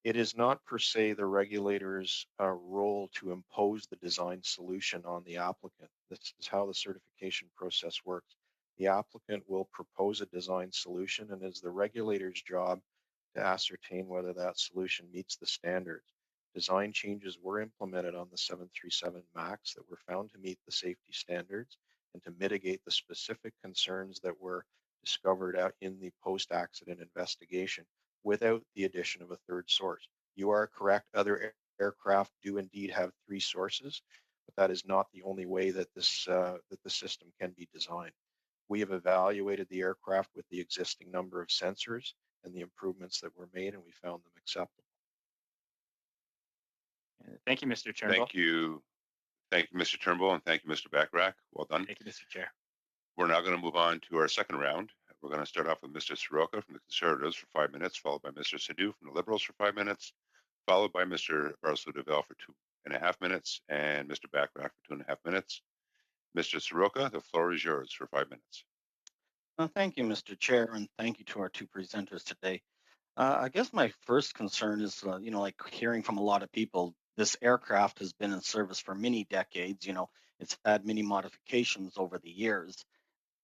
it is not per se the regulator's role to impose the design solution on the applicant. This is how the certification process works. The applicant will propose a design solution, and it's the regulator's job to ascertain whether that solution meets the standards. Design changes were implemented on the 737 MAX that were found to meet the safety standards and to mitigate the specific concerns that were discovered out in the post-accident investigation without the addition of a third source. You are correct, other aircraft do indeed have three sources, but that is not the only way that the system can be designed. We have evaluated the aircraft with the existing number of sensors and the improvements that were made, and we found them acceptable. Thank you, Mr. Turnbull. Thank you. Thank you, Mr. Turnbull, and thank you, Mr. Backrack. Well done. Thank you, Mr. Chair. We're now going to move on to our second round. We're going to start off with Mr. Soroka from the Conservatives for 5 minutes, followed by Mr. Sadu from the Liberals for 5 minutes, followed by Mr. Barcelou-Develle for 2.5 minutes, and Mr. Backrack for 2.5 minutes. Mr. Soroka, the floor is yours for 5 minutes. Thank you, Mr. Chair, and thank you to our two presenters today. I guess my first concern is, like hearing from a lot of people, this aircraft has been in service for many decades. It's had many modifications over the years.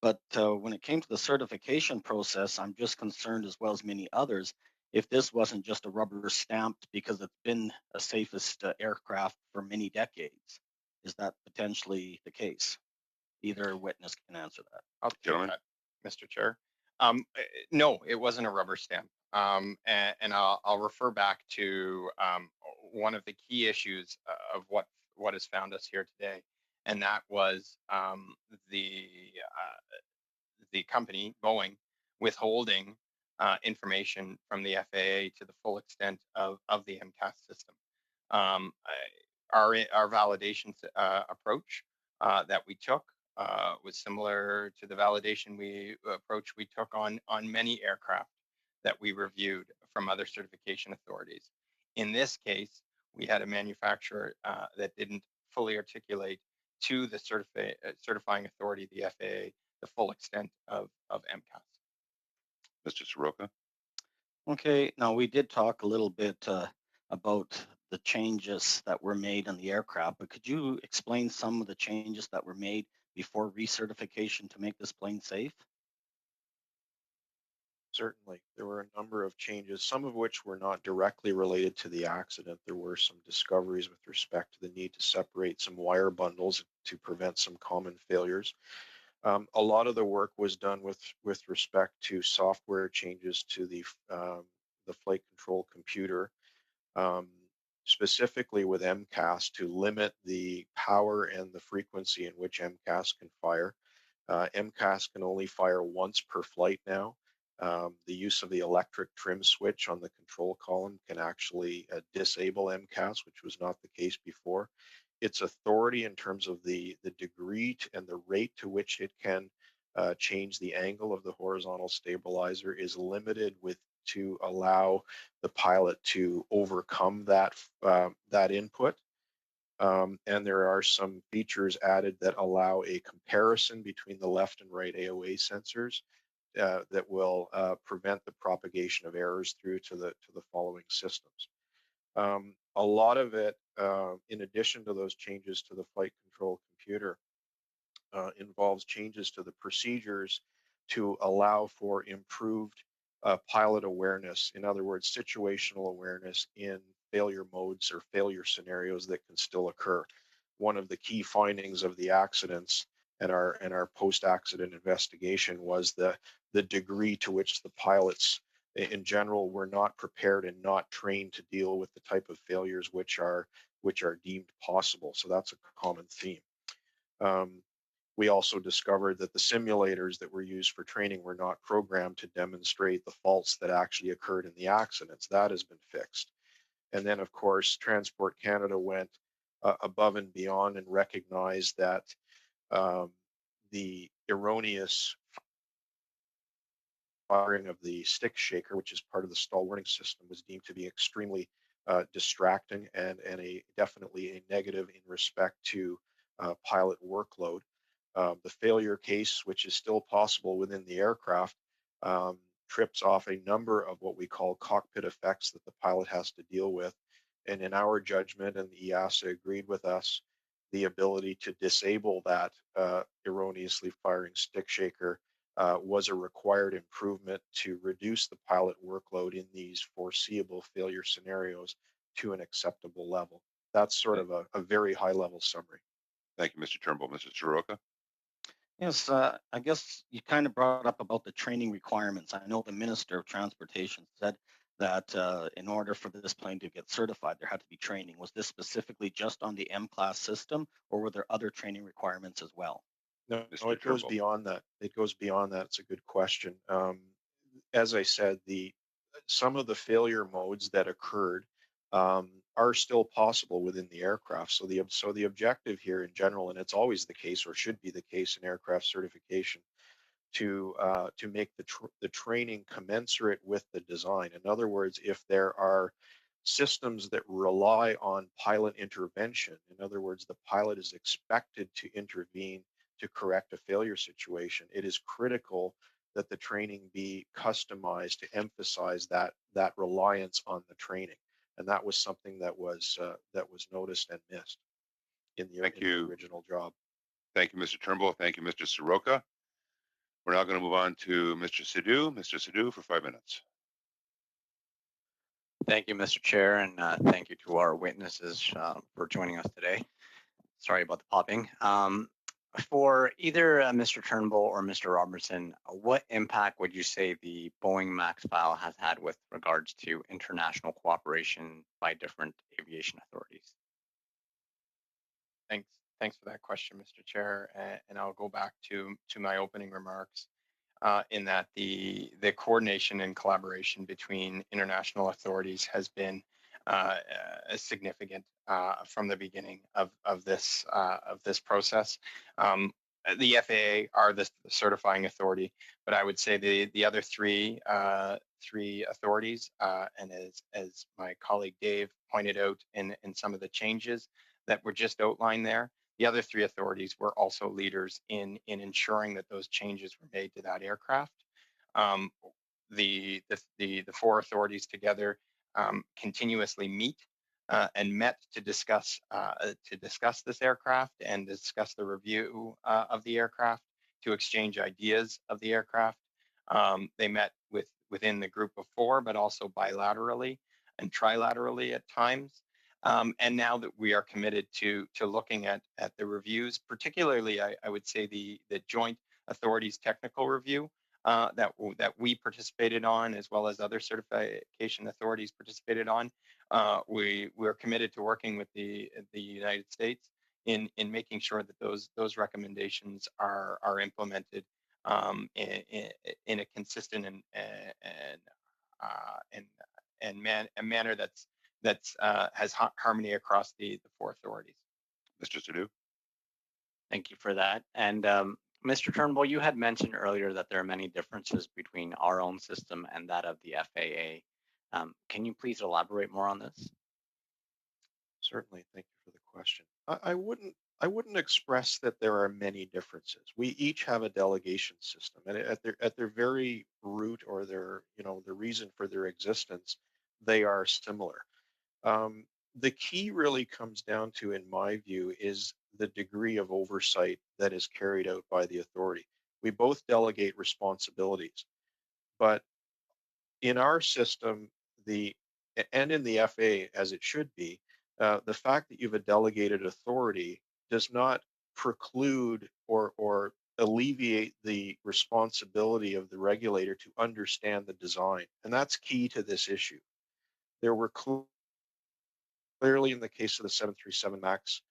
But when it came to the certification process, I'm just concerned, as well as many others, if this wasn't just a rubber stamped because it's been a safest aircraft for many decades. Is that potentially the case? Either witness can answer that. I'll take Gentlemen. that, Mr. Chair. No, it wasn't a rubber stamp. And I'll refer back to one of the key issues of what has found us here today, and that was the company Boeing withholding information from the FAA to the full extent of the MCAS system. Our validation approach that we took was similar to the validation approach we took on many aircraft that we reviewed from other certification authorities. In this case, we had a manufacturer that didn't fully articulate to the certifying authority, the FAA, the full extent of MCAS. Mr. Soroka. Okay, now we did talk a little bit about the changes that were made on the aircraft, but could you explain some of the changes that were made before recertification to make this plane safe? Certainly, there were a number of changes, some of which were not directly related to the accident. There were some discoveries with respect to the need to separate some wire bundles to prevent some common failures. A lot of the work was done with respect to software changes to the flight control computer, specifically with MCAS to limit the power and the frequency in which MCAS can fire. MCAS can only fire once per flight now. The use of the electric trim switch on the control column can actually disable MCAS, which was not the case before. Its authority in terms of the degree and the rate to which it can change the angle of the horizontal stabilizer is limited to allow the pilot to overcome that input. And there are some features added that allow a comparison between the left and right AOA sensors that will prevent the propagation of errors through to the following systems. A lot of it, in addition to those changes to the flight control computer, involves changes to the procedures to allow for improved pilot awareness. In other words, situational awareness in failure modes or failure scenarios that can still occur. One of the key findings of the accidents and our post-accident investigation was the degree to which the pilots in general were not prepared and not trained to deal with the type of failures which are deemed possible. So that's a common theme. We also discovered that the simulators that were used for training were not programmed to demonstrate the faults that actually occurred in the accidents. That has been fixed. And then, of course, Transport Canada went above and beyond and recognized that the erroneous firing of the stick shaker, which is part of the stall warning system, was deemed to be extremely distracting and definitely a negative in respect to pilot workload. The failure case, which is still possible within the aircraft, trips off a number of what we call cockpit effects that the pilot has to deal with. And in our judgment, and the EASA agreed with us, the ability to disable that erroneously firing stick shaker was a required improvement to reduce the pilot workload in these foreseeable failure scenarios to an acceptable level. That's sort of a very high level summary. Thank you, Mr. Turnbull. Mr. Soroka. Yes, I guess you kind of brought up about the training requirements. I know the Minister of Transportation said that in order for this plane to get certified, there had to be training. Was this specifically just on the M-class system, or were there other training requirements as well? No, it goes beyond that. It goes beyond that. It's a good question. As I said, some of the failure modes that occurred are still possible within the aircraft. So the objective here in general, and it's always the case or should be the case in aircraft certification, to make the training commensurate with the design. In other words, if there are systems that rely on pilot intervention, in other words, the pilot is expected to intervene to correct a failure situation, it is critical that the training be customized to emphasize that reliance on the training. And that was something that was noticed and missed in the original job. Thank you, Mr. Turnbull. Thank you, Mr. Soroka. We're now going to move on to Mr. Sidhu. Mr. Sidhu for 5 minutes. Thank you, Mr. Chair, and thank you to our witnesses for joining us today. Sorry about the popping. For either Mr. Turnbull or Mr. Robertson, what impact would you say the Boeing MAX file has had with regards to international cooperation by different aviation authorities? Thanks for that question, Mr. Chair, and I'll go back to my opening remarks in that the coordination and collaboration between international authorities has been significant from the beginning of this process. The FAA are the certifying authority, but I would say the other three authorities, and as my colleague Dave pointed out in some of the changes that were just outlined there, the other three authorities were also leaders in ensuring that those changes were made to that aircraft. The four authorities together continuously meet and met to discuss this aircraft and discuss the review of the aircraft, to exchange ideas of the aircraft. They met within the group of four, but also bilaterally and trilaterally at times. And now that we are committed to looking at the reviews, particularly I would say the Joint Authorities Technical Review that we participated on, as well as other certification authorities participated on, we're committed to working with the United States in making sure that those recommendations are implemented in a consistent and a manner that's has harmony across the four authorities. Mr. Sidhu. Thank you for that. And Mr. Turnbull, you had mentioned earlier that there are many differences between our own system and that of the FAA. Can you please elaborate more on this? Certainly. Thank you for the question. I wouldn't express that there are many differences. We each have a delegation system, and at their very root, or the reason for their existence, they are similar. The key really comes down to, in my view, is the degree of oversight that is carried out by the authority. We both delegate responsibilities, but in our system, and in the FAA, as it should be, the fact that you have a delegated authority does not preclude or alleviate the responsibility of the regulator to understand the design. And that's key to this issue. There were clearly, in the case of the 737 MAX,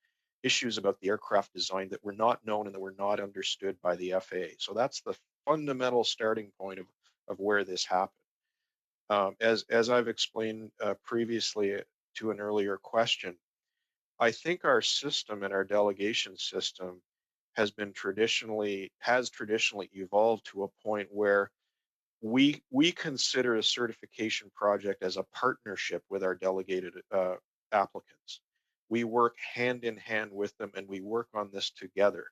issues about the aircraft design that were not known and that were not understood by the FAA. So that's the fundamental starting point of where this happened. As I've explained previously to an earlier question, I think our system and our delegation system has traditionally evolved to a point where we consider a certification project as a partnership with our delegated applicants. We work hand in hand with them, and we work on this together.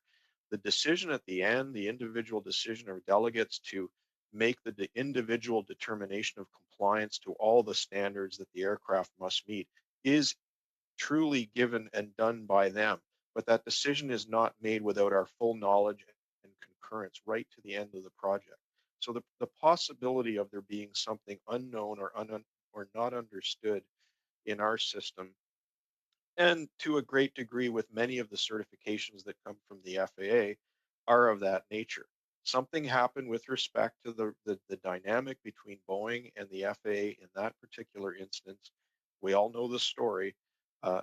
The decision at the end, the individual decision of delegates to make the individual determination of compliance to all the standards that the aircraft must meet, is truly given and done by them. But that decision is not made without our full knowledge and concurrence right to the end of the project. So the possibility of there being something unknown or not understood in our system, and to a great degree with many of the certifications that come from the FAA, are of that nature. Something happened with respect to the dynamic between Boeing and the FAA in that particular instance. We all know the story.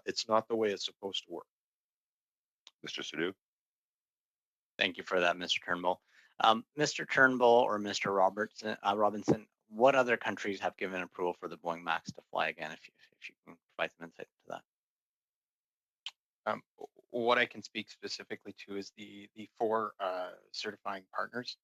It's not the way it's supposed to work. Mr. Sidhu. Thank you for that, Mr. Turnbull. Mr. Turnbull or Mr. Robinson, what other countries have given approval for the Boeing MAX to fly again? If you can provide some insight to What I can speak specifically to is the four certifying partners,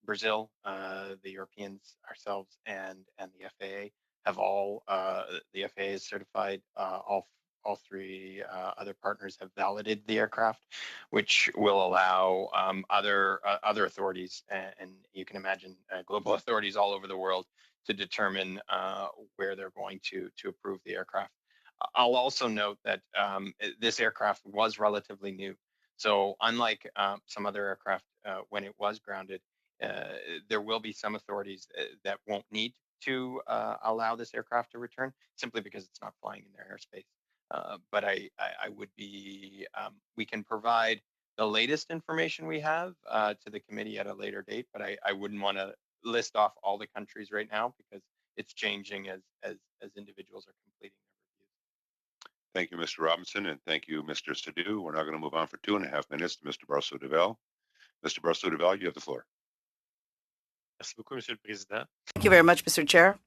Brazil, the Europeans, ourselves, and the FAA have all, the FAA is certified. All three other partners have validated the aircraft, which will allow other authorities, and you can imagine global authorities all over the world, to determine where they're going to approve the aircraft. I'll also note that this aircraft was relatively new. So unlike some other aircraft when it was grounded, there will be some authorities that won't need to allow this aircraft to return simply because it's not flying in their airspace. But I would be, we can provide the latest information we have to the committee at a later date, but I wouldn't want to list off all the countries right now because it's changing as individuals are completing their reviews. Thank you, Mr. Robinson, and thank you, Mr. Sadu. We're now going to move on for 2.5 minutes to Mr. Barceau-Duval. Mr. Barceau-Duval, you have the floor. Merci beaucoup, Monsieur le Président. Thank you very much, Mr. Chair.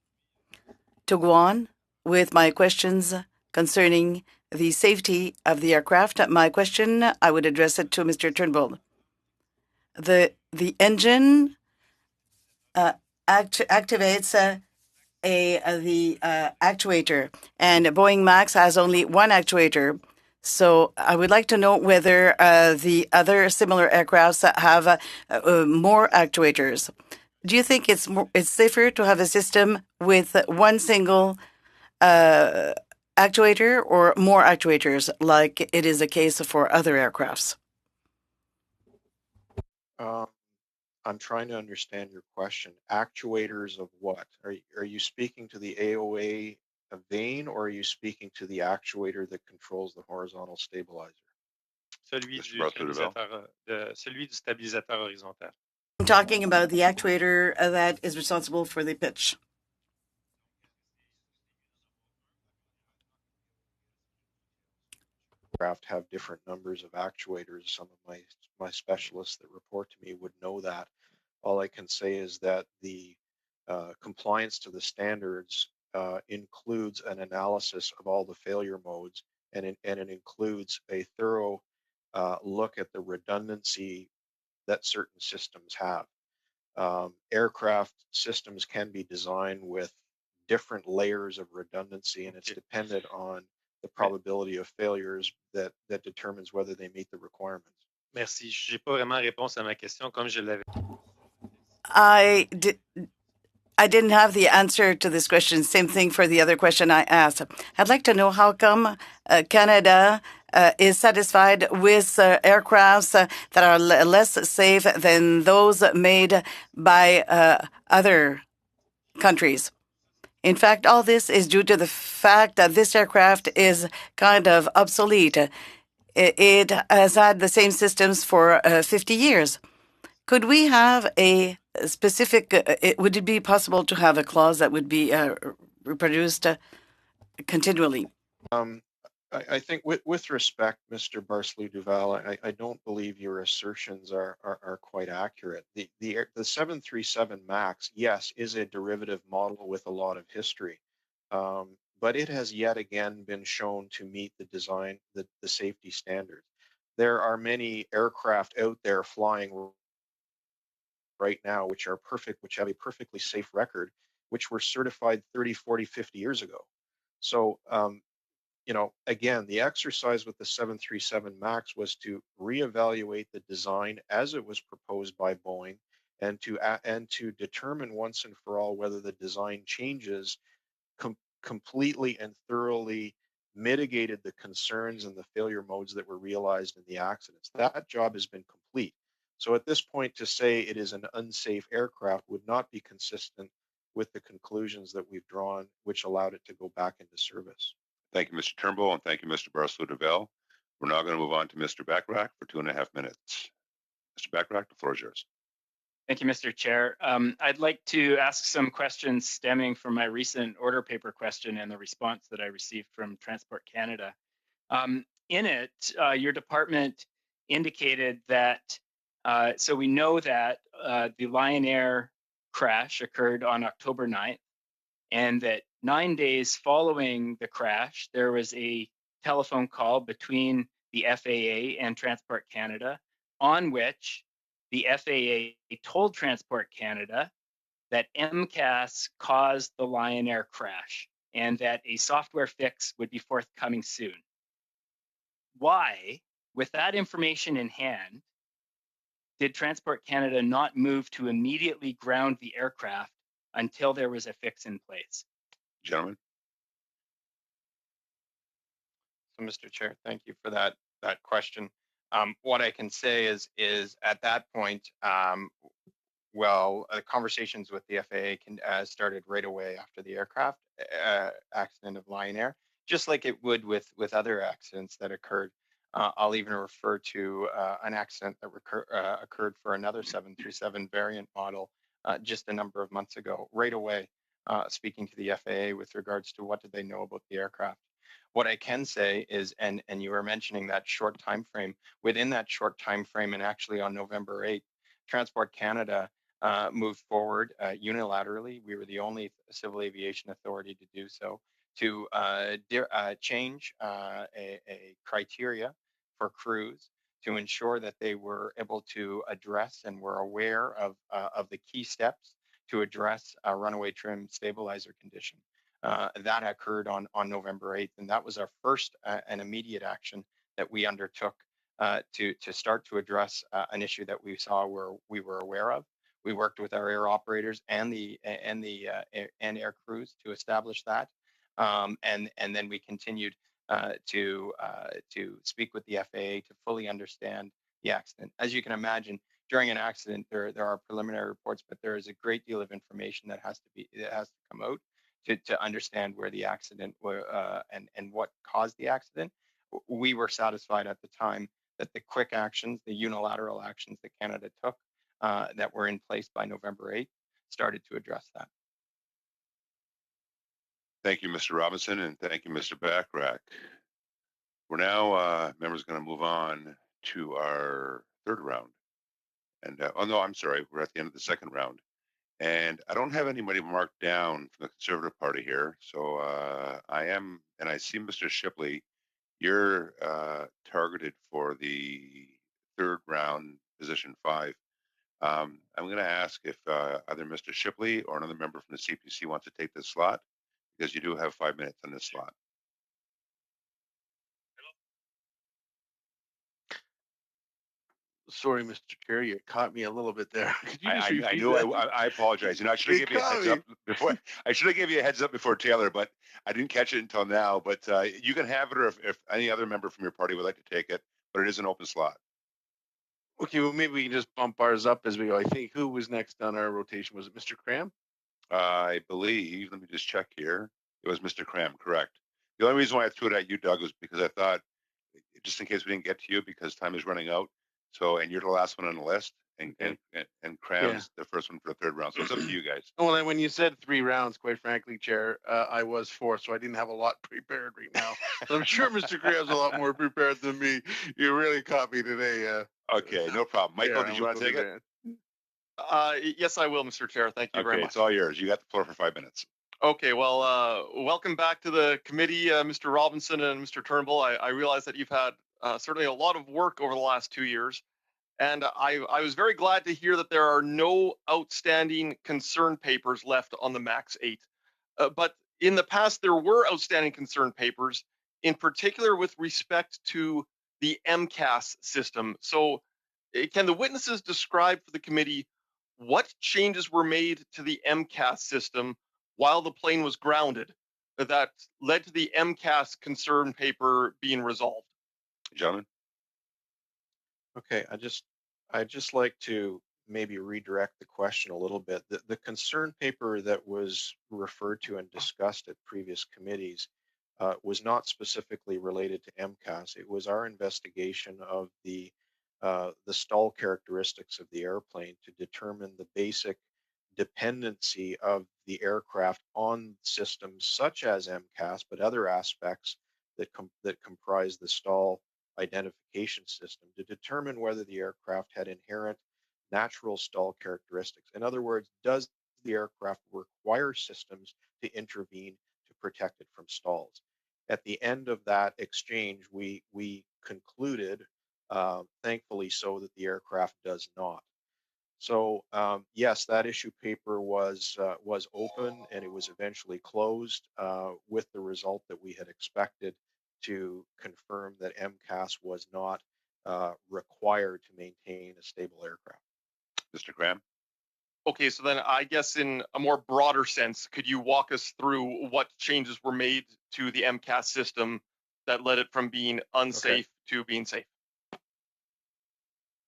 To go on with my questions concerning the safety of the aircraft, my question, I would address it to Mr. Turnbull. The engine activates the actuator, and Boeing MAX has only one actuator. So I would like to know whether the other similar aircrafts have more actuators. Do you think it's safer to have a system with one single actuator or more actuators, like it is the case for other aircrafts? I'm trying to understand your question. Actuators of what? Are you speaking to the AOA vane, or are you speaking to the actuator that controls the horizontal stabilizer? Celui du stabilisateur horizontal. I'm talking about the actuator that is responsible for the pitch. Aircraft have different numbers of actuators. Some of my specialists that report to me would know that. All I can say is that the compliance to the standards includes an analysis of all the failure modes, and it includes a thorough look at the redundancy that certain systems have. Aircraft systems can be designed with different layers of redundancy, and it's dependent on the probability of failures that determines whether they meet the requirements. Merci. Je n'ai pas vraiment réponse à ma question comme je l'avais. I didn't have the answer to this question. Same thing for the other question I asked. I'd like to know how come Canada is satisfied with aircrafts that are less safe than those made by other countries. In fact, all this is due to the fact that this aircraft is kind of obsolete. It has had the same systems for 50 years. Could we have a specific, would it be possible to have a clause that would be reproduced continually? I think with respect, Mr. Barceau-Duval, I don't believe your assertions are quite accurate. The 737 MAX, yes, is a derivative model with a lot of history, but it has yet again been shown to meet the design, the safety standards. There are many aircraft out there flying right now which are perfect, which have a perfectly safe record, which were certified 30, 40, 50 years ago. So, you know, again, the exercise with the 737 MAX was to reevaluate the design as it was proposed by Boeing, and to determine once and for all whether the design changes completely and thoroughly mitigated the concerns and the failure modes that were realized in the accidents. That job has been complete. So at this point, to say it is an unsafe aircraft would not be consistent with the conclusions that we've drawn, which allowed it to go back into service. Thank you, Mr. Turnbull, and thank you, Mr. Barceau-Duval. We're now going to move on to Mr. Bachrach for 2.5 minutes. Mr. Bachrach, the floor is yours. Thank you, Mr. Chair. I'd like to ask some questions stemming from my recent order paper question and the response that I received from Transport Canada. In it, your department indicated that, so we know that the Lion Air crash occurred on October 9th, and that 9 days following the crash, there was a telephone call between the FAA and Transport Canada, on which the FAA told Transport Canada that MCAS caused the Lion Air crash and that a software fix would be forthcoming soon. Why, with that information in hand, did Transport Canada not move to immediately ground the aircraft until there was a fix in place? Gentlemen. So, Mr. Chair, thank you for that question. What I can say is at that point, conversations with the FAA started right away after the aircraft accident of Lion Air, just like it would with other accidents that occurred. I'll even refer to an accident that occurred for another 737 variant model just a number of months ago. Right away, speaking to the FAA with regards to what did they know about the aircraft. What I can say is, and you were mentioning that short time frame. Within that short time frame, and actually on November 8th, Transport Canada moved forward unilaterally. We were the only civil aviation authority to do so, to change a criteria for crews to ensure that they were able to address and were aware of the key steps to address a runaway trim stabilizer condition. That occurred on November 8th, and that was our first and immediate action that we undertook to start to address an issue that we saw where we were aware of. We worked with our air operators and air crews to establish that, and then we continued to speak with the FAA to fully understand the accident. As you can imagine, during an accident, there are preliminary reports, but there is a great deal of information that has to come out to understand where the accident and what caused the accident. We were satisfied at the time that the quick actions, the unilateral actions that Canada took that were in place by November 8th started to address that. Thank you, Mr. Robinson, and thank you, Mr. Backrack. We're now, members, going to move on to our third round. And, oh no, I'm sorry, we're at the end of the second round. And I don't have anybody marked down from the Conservative Party here. So I see Mr. Shipley, you're targeted for the third round, position 5. I'm going to ask if either Mr. Shipley or another member from the CPC wants to take this slot, because you do have 5 minutes on this slot. Sorry, Mr. Chair, you caught me a little bit there. I knew. I apologize. I should have given you a heads up before. I should have given you a heads up before Taylor, but I didn't catch it until now. But you can have it, or if any other member from your party would like to take it, but it is an open slot. Okay, well, maybe we can just bump ours up as we go. I think who was next on our rotation? Was it Mr. Cram? I believe. Let me just check here. It was Mr. Cram, correct. The only reason why I threw it at you, Doug, was because I thought, just in case we didn't get to you, because time is running out. So, and you're the last one on the list, and Cram's the first one for the third round. So it's up to you guys. Well, and when you said 3 rounds, quite frankly, Chair, I was 4, so I didn't have a lot prepared right now. But I'm sure Mr. Cram's a lot more prepared than me. You really caught me today. Okay, no problem. Michael, did you want to take it? Yes, I will, Mr. Chair. Thank you very much. It's all yours. You got the floor for 5 minutes. Okay, well, welcome back to the committee, Mr. Robinson and Mr. Turnbull. I realize that you've had certainly a lot of work over the last 2 years, and I was very glad to hear that there are no outstanding concern papers left on the MAX 8. But in the past, there were outstanding concern papers, in particular with respect to the MCAS system. So can the witnesses describe for the committee what changes were made to the MCAS system while the plane was grounded that led to the MCAS concern paper being resolved? Gentlemen? Okay, I'd just like to maybe redirect the question a little bit. The concern paper that was referred to and discussed at previous committees was not specifically related to MCAS. It was our investigation of the stall characteristics of the airplane to determine the basic dependency of the aircraft on systems such as MCAS, but other aspects that comprise the stall identification system to determine whether the aircraft had inherent natural stall characteristics. In other words, does the aircraft require systems to intervene to protect it from stalls? At the end of that exchange, we concluded, thankfully so, that the aircraft does not. So yes, that issue paper was open, and it was eventually closed with the result that we had expected, to confirm that MCAS was not required to maintain a stable aircraft. Mr. Graham? Okay, so then I guess in a more broader sense, could you walk us through what changes were made to the MCAS system that led it from being unsafe to being safe?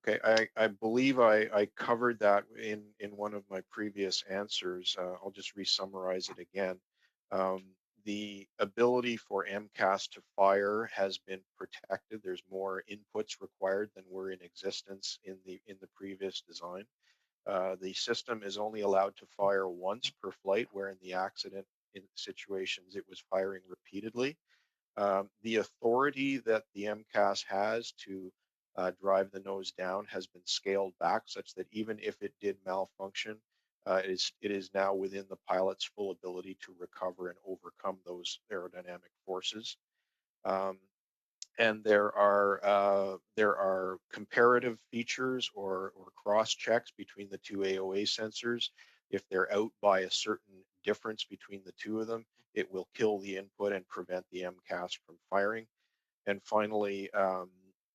Okay, I believe I covered that in one of my previous answers. I'll just re-summarize it again. The ability for MCAS to fire has been protected. There's more inputs required than were in existence in the previous design. The system is only allowed to fire once per flight, where in the accident in situations it was firing repeatedly. The authority that the MCAS has to drive the nose down has been scaled back, such that even if it did malfunction, it is now within the pilot's full ability to recover and overcome those aerodynamic forces. And there are comparative features or cross checks between the two AOA sensors. If they're out by a certain difference between the two of them, it will kill the input and prevent the MCAS from firing. And finally,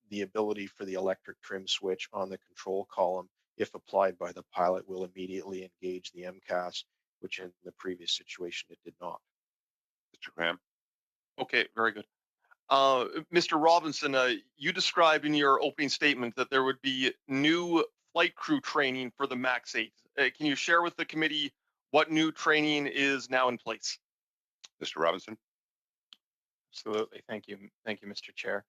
the ability for the electric trim switch on the control column, if applied by the pilot, will immediately engage the MCAS, which in the previous situation it did not. Mr. Graham? Okay, very good. Mr. Robinson, you described in your opening statement that there would be new flight crew training for the MAX 8. Can you share with the committee what new training is now in place? Mr. Robinson? Absolutely. Thank you, Mr. Chair.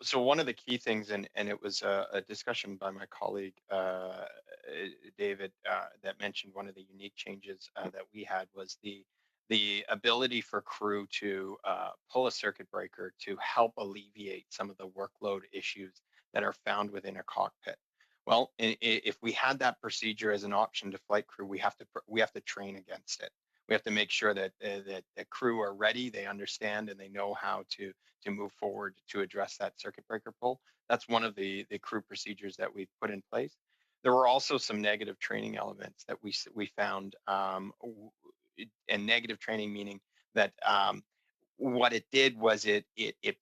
So one of the key things, and it was a discussion by my colleague David that mentioned one of the unique changes that we had was the ability for crew to pull a circuit breaker to help alleviate some of the workload issues that are found within a cockpit. Well, if we had that procedure as an option to flight crew, we have to train against it. We have to make sure that the crew are ready, they understand, and they know how to move forward to address that circuit breaker pull. That's one of the crew procedures that we've put in place. There were also some negative training elements that we found, and negative training meaning that what it did was it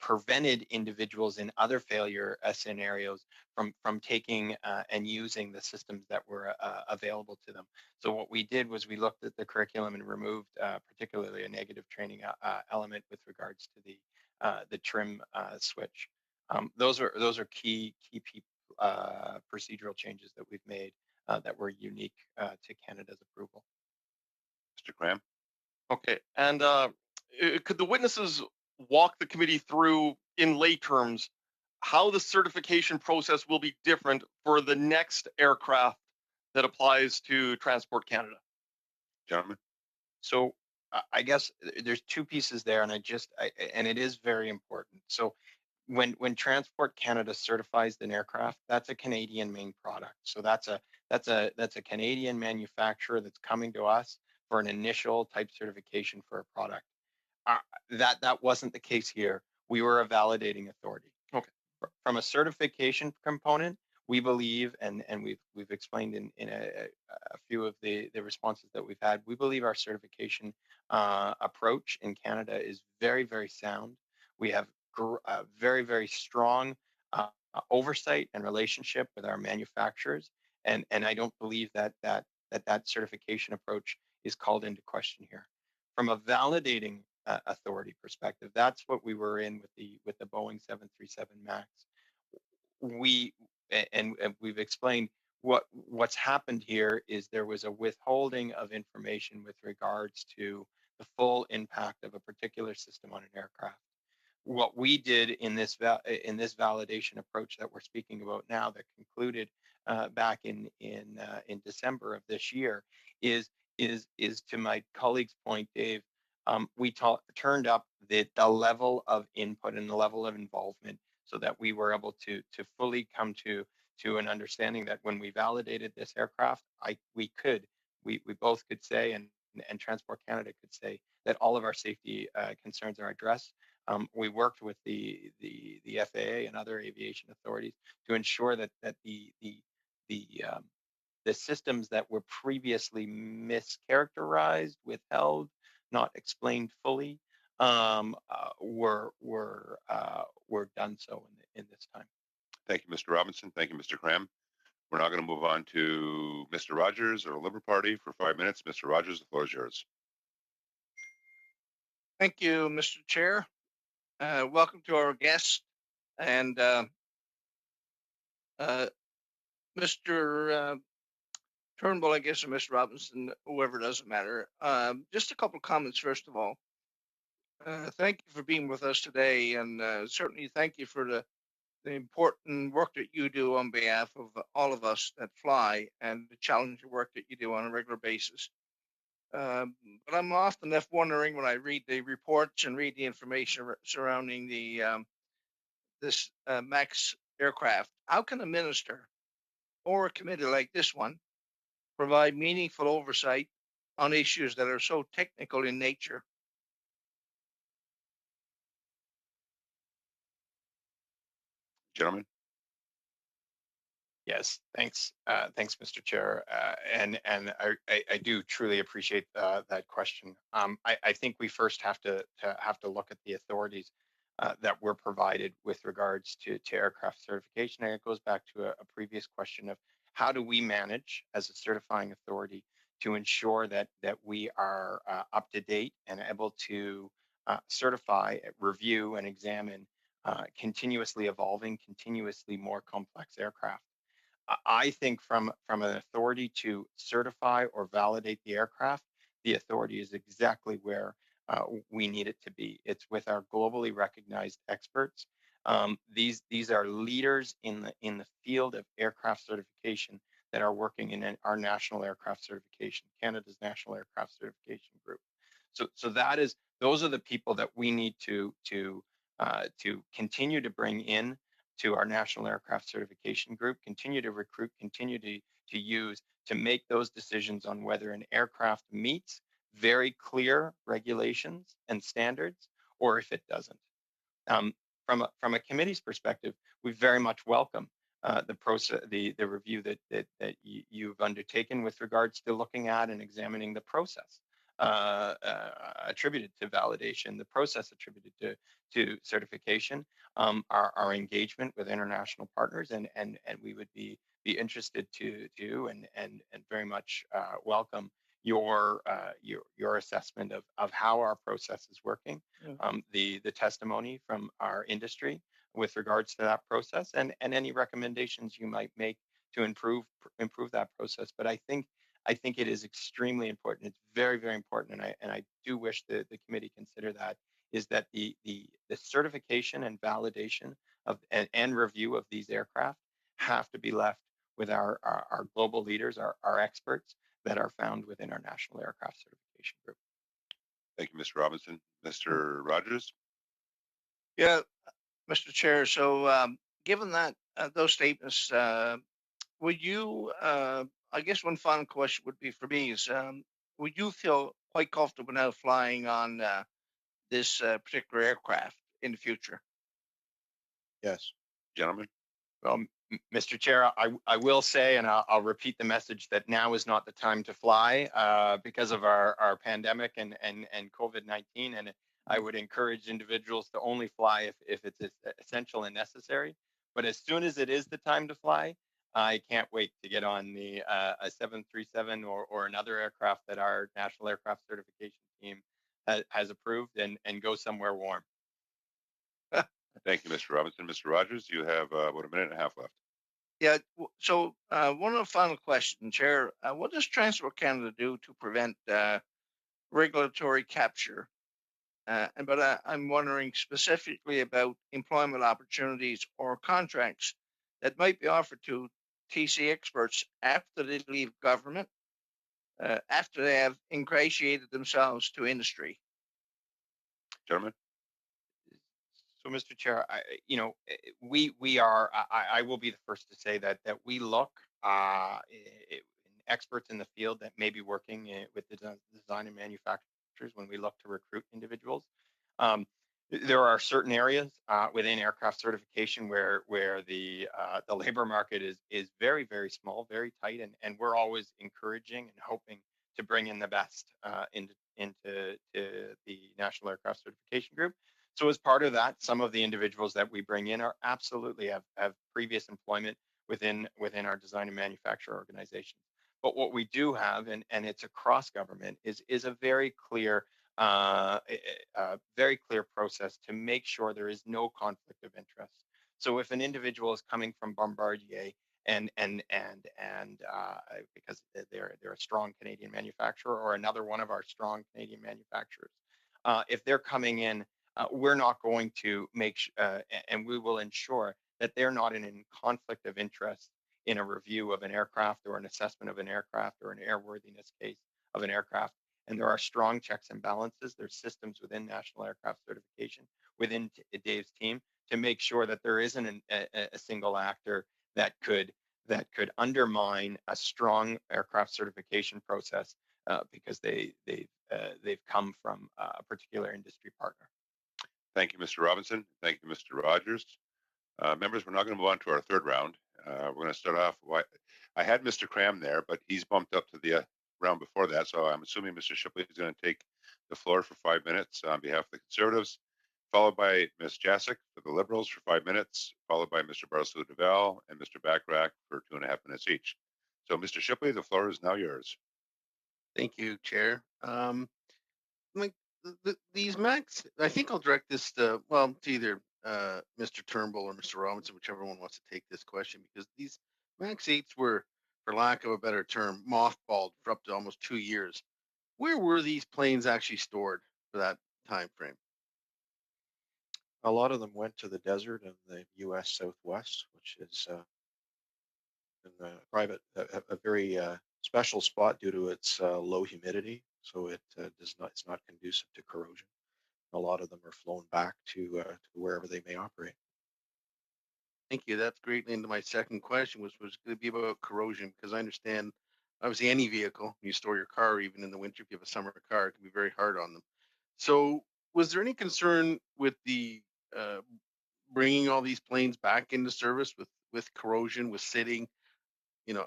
prevented individuals in other failure scenarios from taking and using the systems that were available to them. So what we did was we looked at the curriculum and removed particularly a negative training element with regards to the trim switch. Those are key procedural changes that we've made that were unique to Canada's approval. Mr. Graham? Okay, and could the witnesses walk the committee through, in lay terms, how the certification process will be different for the next aircraft that applies to Transport Canada? Gentlemen? So I guess there's two pieces there, and and it is very important. So when Transport Canada certifies an aircraft, that's a Canadian main product. So that's a Canadian manufacturer that's coming to us for an initial type certification for a product. That wasn't the case here. We were a validating authority. Okay. From a certification component, we believe, and we've explained in a few of the responses that we've had, we believe our certification approach in Canada is very, very sound. We have a very, very strong oversight and relationship with our manufacturers, and I don't believe that certification approach is called into question here. From a validating authority perspective, that's what we were in with the Boeing 737 MAX. We've explained what's happened here is there was a withholding of information with regards to the full impact of a particular system on an aircraft. What we did in this validation approach that we're speaking about now, that concluded back in December of this year, is to my colleague's point, Dave. We turned up the level of input and the level of involvement so that we were able to fully come to an understanding that when we validated this aircraft, we both could say, and Transport Canada could say, that all of our safety concerns are addressed. we worked with the FAA and other aviation authorities to ensure that the systems that were previously mischaracterized, withheld, not explained fully, were done so in this time. Thank you, Mr. Robinson. Thank you, Mr. Cram. We're now going to move on to Mr. Rogers or the Liberal Party for 5 minutes. Mr. Rogers, the floor is yours. Thank you, Mr. Chair. Welcome to our guests and Mr. Turnbull, I guess, or Mr. Robinson, whoever, doesn't matter. Just a couple of comments, first of all. Thank you for being with us today, and certainly thank you for the important work that you do on behalf of all of us that fly and the challenging work that you do on a regular basis. But I'm often left wondering when I read the reports and read the information surrounding this MAX aircraft, how can a minister or a committee like this one provide meaningful oversight on issues that are so technical in nature? Gentlemen. Yes, thanks, Mr. Chair, and I do truly appreciate that question. I think we first have to look at the authorities that were provided with regards to aircraft certification, and it goes back to a previous question of how do we manage as a certifying authority to ensure that we are up to date and able to certify, review, and examine continuously evolving, continuously more complex aircraft. I think from an authority to certify or validate the aircraft, the authority is exactly where we need it to be. It's with our globally recognized experts. These are leaders in the field of aircraft certification that are working in our national aircraft certification, Canada's National Aircraft Certification Group. So those are the people that we need to continue to bring in to our National Aircraft Certification Group, continue to recruit, continue to use to make those decisions on whether an aircraft meets very clear regulations and standards, or if it doesn't. From a committee's perspective, we very much welcome the process, the review that you've undertaken with regards to looking at and examining the process attributed to validation, the process attributed to certification, our engagement with international partners, and we would be interested to and very much welcome your assessment of how our process is working, the testimony from our industry with regards to that process, and any recommendations you might make to improve that process. But I think it is extremely important. It's very, very important, and I do wish the committee consider that, is that the certification and validation of and review of these aircraft have to be left with our global leaders, our experts that are found within our National Aircraft Certification Group. Thank you, Mr. Robinson. Mr. Rogers? Yeah, Mr. Chair. So given that those statements, would you, I guess one final question would be for me is, would you feel quite comfortable now flying on this particular aircraft in the future? Yes. Gentlemen? Well, Mr. Chair, I will say, and I'll repeat the message, that now is not the time to fly because of our pandemic and COVID-19. And I would encourage individuals to only fly if it's essential and necessary. But as soon as it is the time to fly, I can't wait to get on a 737 or another aircraft that our National Aircraft Certification team has approved and go somewhere warm. Thank you, Mr. Robinson. Mr. Rogers, you have about a minute and a half left. Yeah. So one of the final questions, Chair, what does Transport Canada do to prevent regulatory capture? But I'm wondering specifically about employment opportunities or contracts that might be offered to TC experts after they leave government, after they have ingratiated themselves to industry. Gentlemen? So, Mr. Chair, we are. I will be the first to say that we look experts in the field that may be working with the design and manufacturers when we look to recruit individuals. There are certain areas within aircraft certification where the labor market is very small, very tight, and we're always encouraging and hoping to bring in the best into the National Aircraft Certification Group. So as part of that, some of the individuals that we bring in are absolutely have previous employment within our design and manufacture organizations. But what we do have, and it's across government, is a very clear process to make sure there is no conflict of interest. So if an individual is coming from Bombardier and because they're a strong Canadian manufacturer, or another one of our strong Canadian manufacturers, if they're coming in, we're not going to and we will ensure that they're not in conflict of interest in a review of an aircraft or an assessment of an aircraft or an airworthiness case of an aircraft. And there are strong checks and balances. There's systems within National Aircraft Certification, within Dave's team, to make sure that there isn't a single actor that could undermine a strong aircraft certification process because they've come from a particular industry partner. Thank you, Mr. Robinson. Thank you, Mr. Rogers. Members, we're now going to move on to our third round. We're going to start off. I had Mr. Cram there, but he's bumped up to the round before that. So I'm assuming Mr. Shipley is going to take the floor for 5 minutes on behalf of the Conservatives, followed by Ms. Jacek for the Liberals for 5 minutes, followed by Mr. Barcelou Duval and Mr. Bachrach for 2.5 minutes each. So, Mr. Shipley, the floor is now yours. Thank you, Chair. These Macs, I think I'll direct this to either Mr. Turnbull or Mr. Robinson, whichever one wants to take this question, because these Max 8s were, for lack of a better term, mothballed for up to almost 2 years. Where were these planes actually stored for that time frame? A lot of them went to the desert in the U.S. Southwest, which is in a very special spot due to its low humidity. So it's not conducive to corrosion. A lot of them are flown back to wherever they may operate. Thank you. That's greatly into my second question, which was going to be about corrosion, because I understand, obviously, any vehicle, you store your car, even in the winter, if you have a summer car, it can be very hard on them. So was there any concern with the bringing all these planes back into service with corrosion, with sitting?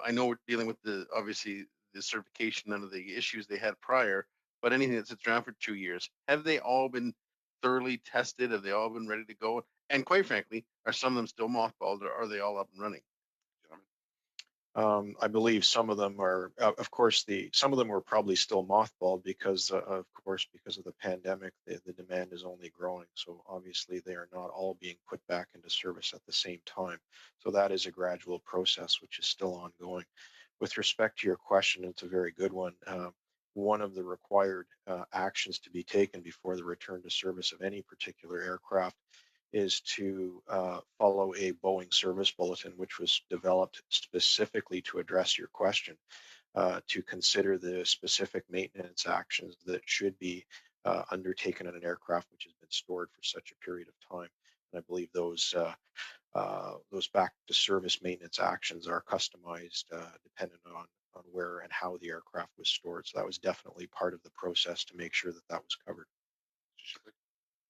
I know we're dealing with obviously the certification under the issues they had prior, but anything that sits around for 2 years, have they all been thoroughly tested? Have they all been ready to go? And quite frankly, are some of them still mothballed, or are they all up and running? I believe some of them are, of course, some of them were probably still mothballed because of the pandemic, the demand is only growing. So obviously they are not all being put back into service at the same time. So that is a gradual process, which is still ongoing. With respect to your question, it's a very good one. One of the required actions to be taken before the return to service of any particular aircraft is to follow a Boeing service bulletin, which was developed specifically to address your question, to consider the specific maintenance actions that should be undertaken on an aircraft which has been stored for such a period of time. And I believe those back to service maintenance actions are customized dependent on where and how the aircraft was stored. So that was definitely part of the process to make sure that was covered.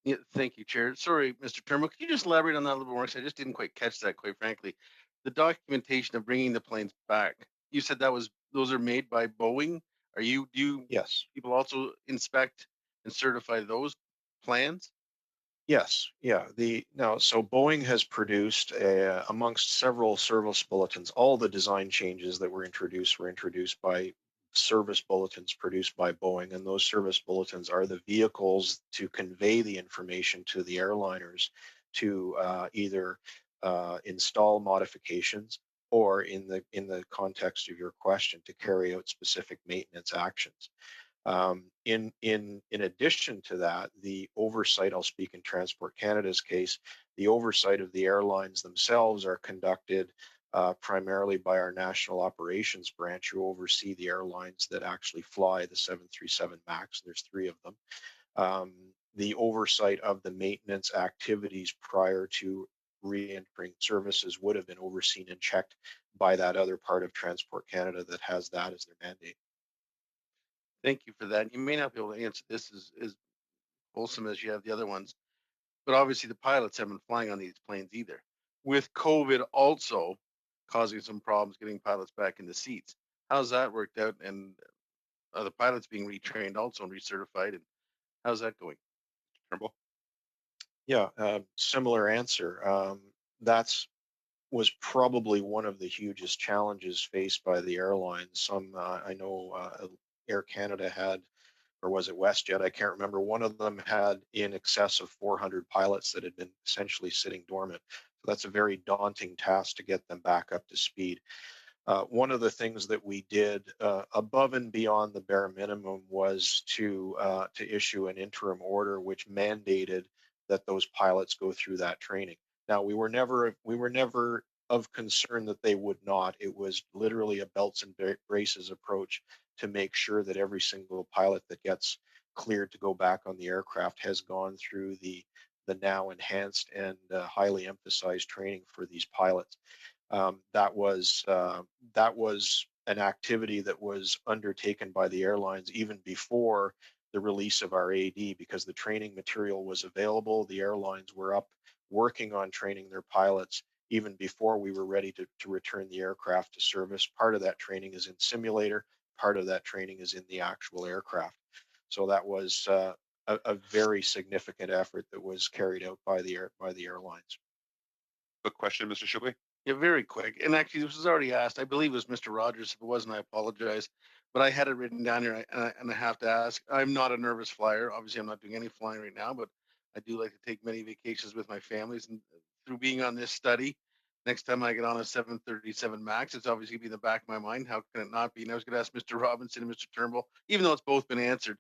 Yeah, thank you, Chair. Sorry, Mr. Turnbull, could you just elaborate on that a little bit more? Because I just didn't quite catch that, quite frankly. The documentation of bringing the planes back, you said those are made by Boeing. Yes. People also inspect and certify those plans? Yes, yeah. So Boeing has produced, amongst several service bulletins, all the design changes that were introduced by service bulletins produced by Boeing, and those service bulletins are the vehicles to convey the information to the airliners to either install modifications or, in the context of your question, to carry out specific maintenance actions. In addition to that, the oversight, I'll speak in Transport Canada's case, the oversight of the airlines themselves are conducted primarily by our National Operations Branch, who oversee the airlines that actually fly the 737 MAX. There's 3 of them. The oversight of the maintenance activities prior to re-entering services would have been overseen and checked by that other part of Transport Canada that has that as their mandate. Thank you for that. You may not be able to answer this as wholesome as you have the other ones. but obviously the pilots haven't been flying on these planes either. With COVID also causing some problems getting pilots back in the seats. How's that worked out? And are the pilots being retrained also and recertified? And how's that going? Turnbull? Yeah, similar answer. That's was probably one of the hugest challenges faced by the airlines. Some, I know Air Canada had, or was it WestJet? I can't remember. One of them had in excess of 400 pilots that had been essentially sitting dormant. So that's a very daunting task to get them back up to speed. One of the things that we did above and beyond the bare minimum was to issue an interim order which mandated that those pilots go through that training. Now we were never of concern that they would not. It was literally a belts and braces approach to make sure that every single pilot that gets cleared to go back on the aircraft has gone through the now enhanced and highly emphasized training for these pilots. That was an activity that was undertaken by the airlines even before the release of our AD, because the training material was available. The airlines were up working on training their pilots even before we were ready to return the aircraft to service. Part of that training is in simulator. Part of that training is in the actual aircraft. So that was a very significant effort that was carried out by the airlines. Quick question, Mr. Shipley? Yeah, very quick. And actually, this was already asked. I believe it was Mr. Rogers. If it wasn't, I apologize. But I had it written down here, and I have to ask. I'm not a nervous flyer. Obviously, I'm not doing any flying right now, but I do like to take many vacations with my families. And through being on this study, next time I get on a 737 MAX, it's obviously going to be in the back of my mind. How can it not be? And I was going to ask Mr. Robinson and Mr. Turnbull, even though it's both been answered,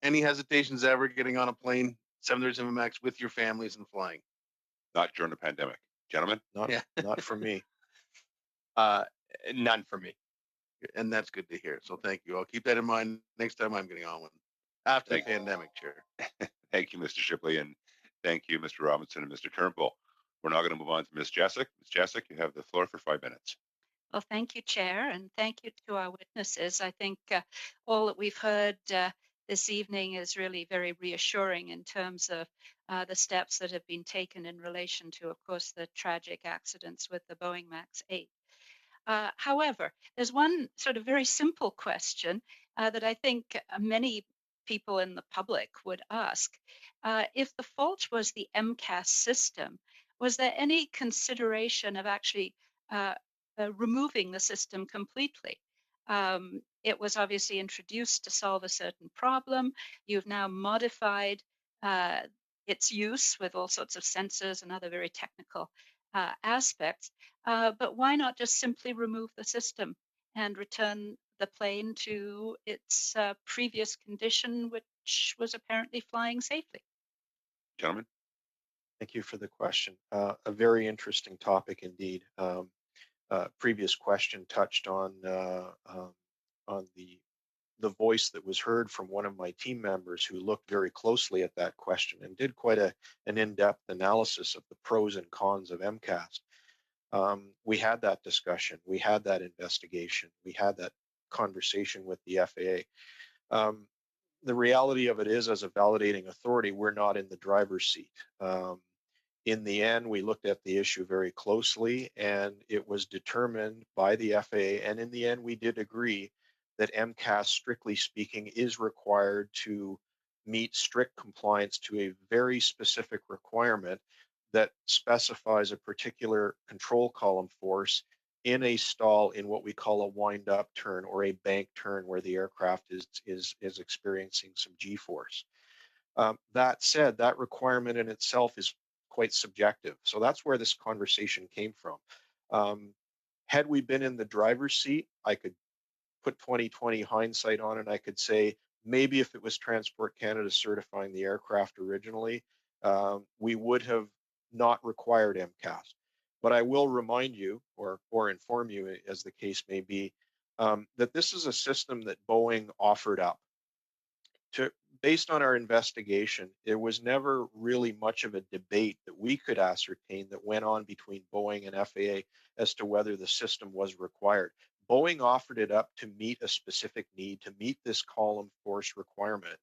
any hesitations ever getting on a plane, 737 MAX, with your families and flying? Not during the pandemic. Gentlemen? Not for me. None for me. And that's good to hear. So thank you. I'll keep that in mind next time I'm getting on one after the pandemic, Chair. Thank you, Mr. Shipley, and thank you, Mr. Robinson and Mr. Turnbull. We're now going to move on to Ms. Jessic. Ms. Jessic, you have the floor for 5 minutes. Well, thank you, Chair, and thank you to our witnesses. I think all that we've heard this evening is really very reassuring in terms of the steps that have been taken in relation to, of course, the tragic accidents with the Boeing MAX 8. However, there's one sort of very simple question that I think many people in the public would ask. If the fault was the MCAS system, was there any consideration of actually removing the system completely? It was obviously introduced to solve a certain problem. You've now modified its use with all sorts of sensors and other very technical aspects. But why not just simply remove the system and return the plane to its previous condition, which was apparently flying safely? Gentlemen? Thank you for the question. A very interesting topic indeed. Previous question touched on the voice that was heard from one of my team members who looked very closely at that question and did quite an in-depth analysis of the pros and cons of MCAS. We had that discussion. We had that investigation. We had that conversation with the FAA. The reality of it is, as a validating authority, we're not in the driver's seat. In the end, we looked at the issue very closely, and it was determined by the FAA, and in the end, we did agree that MCAS, strictly speaking, is required to meet strict compliance to a very specific requirement that specifies a particular control column force in a stall in what we call a wind-up turn or a bank turn where the aircraft is experiencing some G-force. That said, that requirement in itself is quite subjective. So that's where this conversation came from. Had we been in the driver's seat, I could put 2020 hindsight on it. I could say maybe if it was Transport Canada certifying the aircraft originally, we would have not required MCAS. But I will remind you, or inform you, as the case may be, that this is a system that Boeing offered up. Based on our investigation, there was never really much of a debate that we could ascertain that went on between Boeing and FAA as to whether the system was required. Boeing offered it up to meet a specific need, to meet this column force requirement.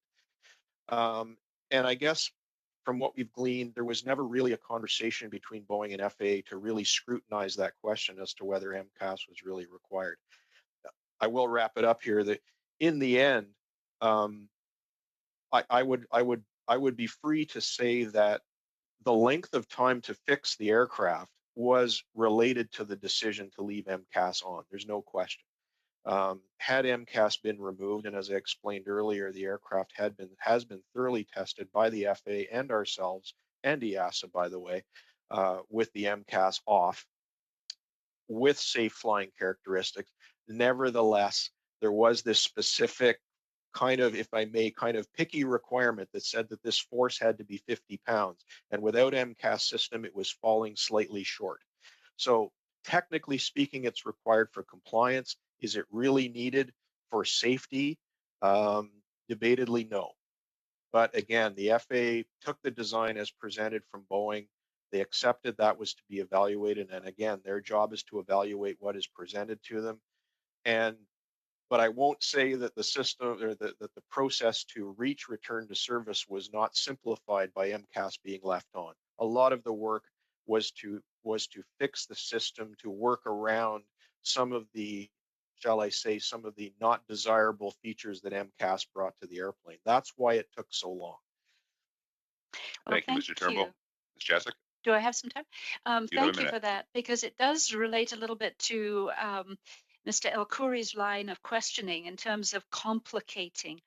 And I guess from what we've gleaned, there was never really a conversation between Boeing and FAA to really scrutinize that question as to whether MCAS was really required. I will wrap it up here that in the end, I would be free to say that the length of time to fix the aircraft was related to the decision to leave MCAS on. There's no question. Had MCAS been removed, and as I explained earlier, the aircraft has been thoroughly tested by the FAA and ourselves and EASA, by the way, with the MCAS off, with safe flying characteristics. Nevertheless, there was this specific kind of, if I may, kind of picky requirement that said that this force had to be 50 pounds. And without MCAS system, it was falling slightly short. So technically speaking, it's required for compliance. Is it really needed for safety? Debatedly, no. But again, the FAA took the design as presented from Boeing. They accepted that was to be evaluated. And again, their job is to evaluate what is presented to them. But I won't say that the system or that the process to reach return to service was not simplified by MCAS being left on. A lot of the work was to fix the system, to work around some of the, shall I say, some of the not desirable features that MCAS brought to the airplane. That's why it took so long. Well, Thank you, Mr. Turnbull. Ms. Jessica? Do I have some time? You have a Thank you minute. for that, because it does relate a little bit to Mr. El Khoury's line of questioning in terms of complicating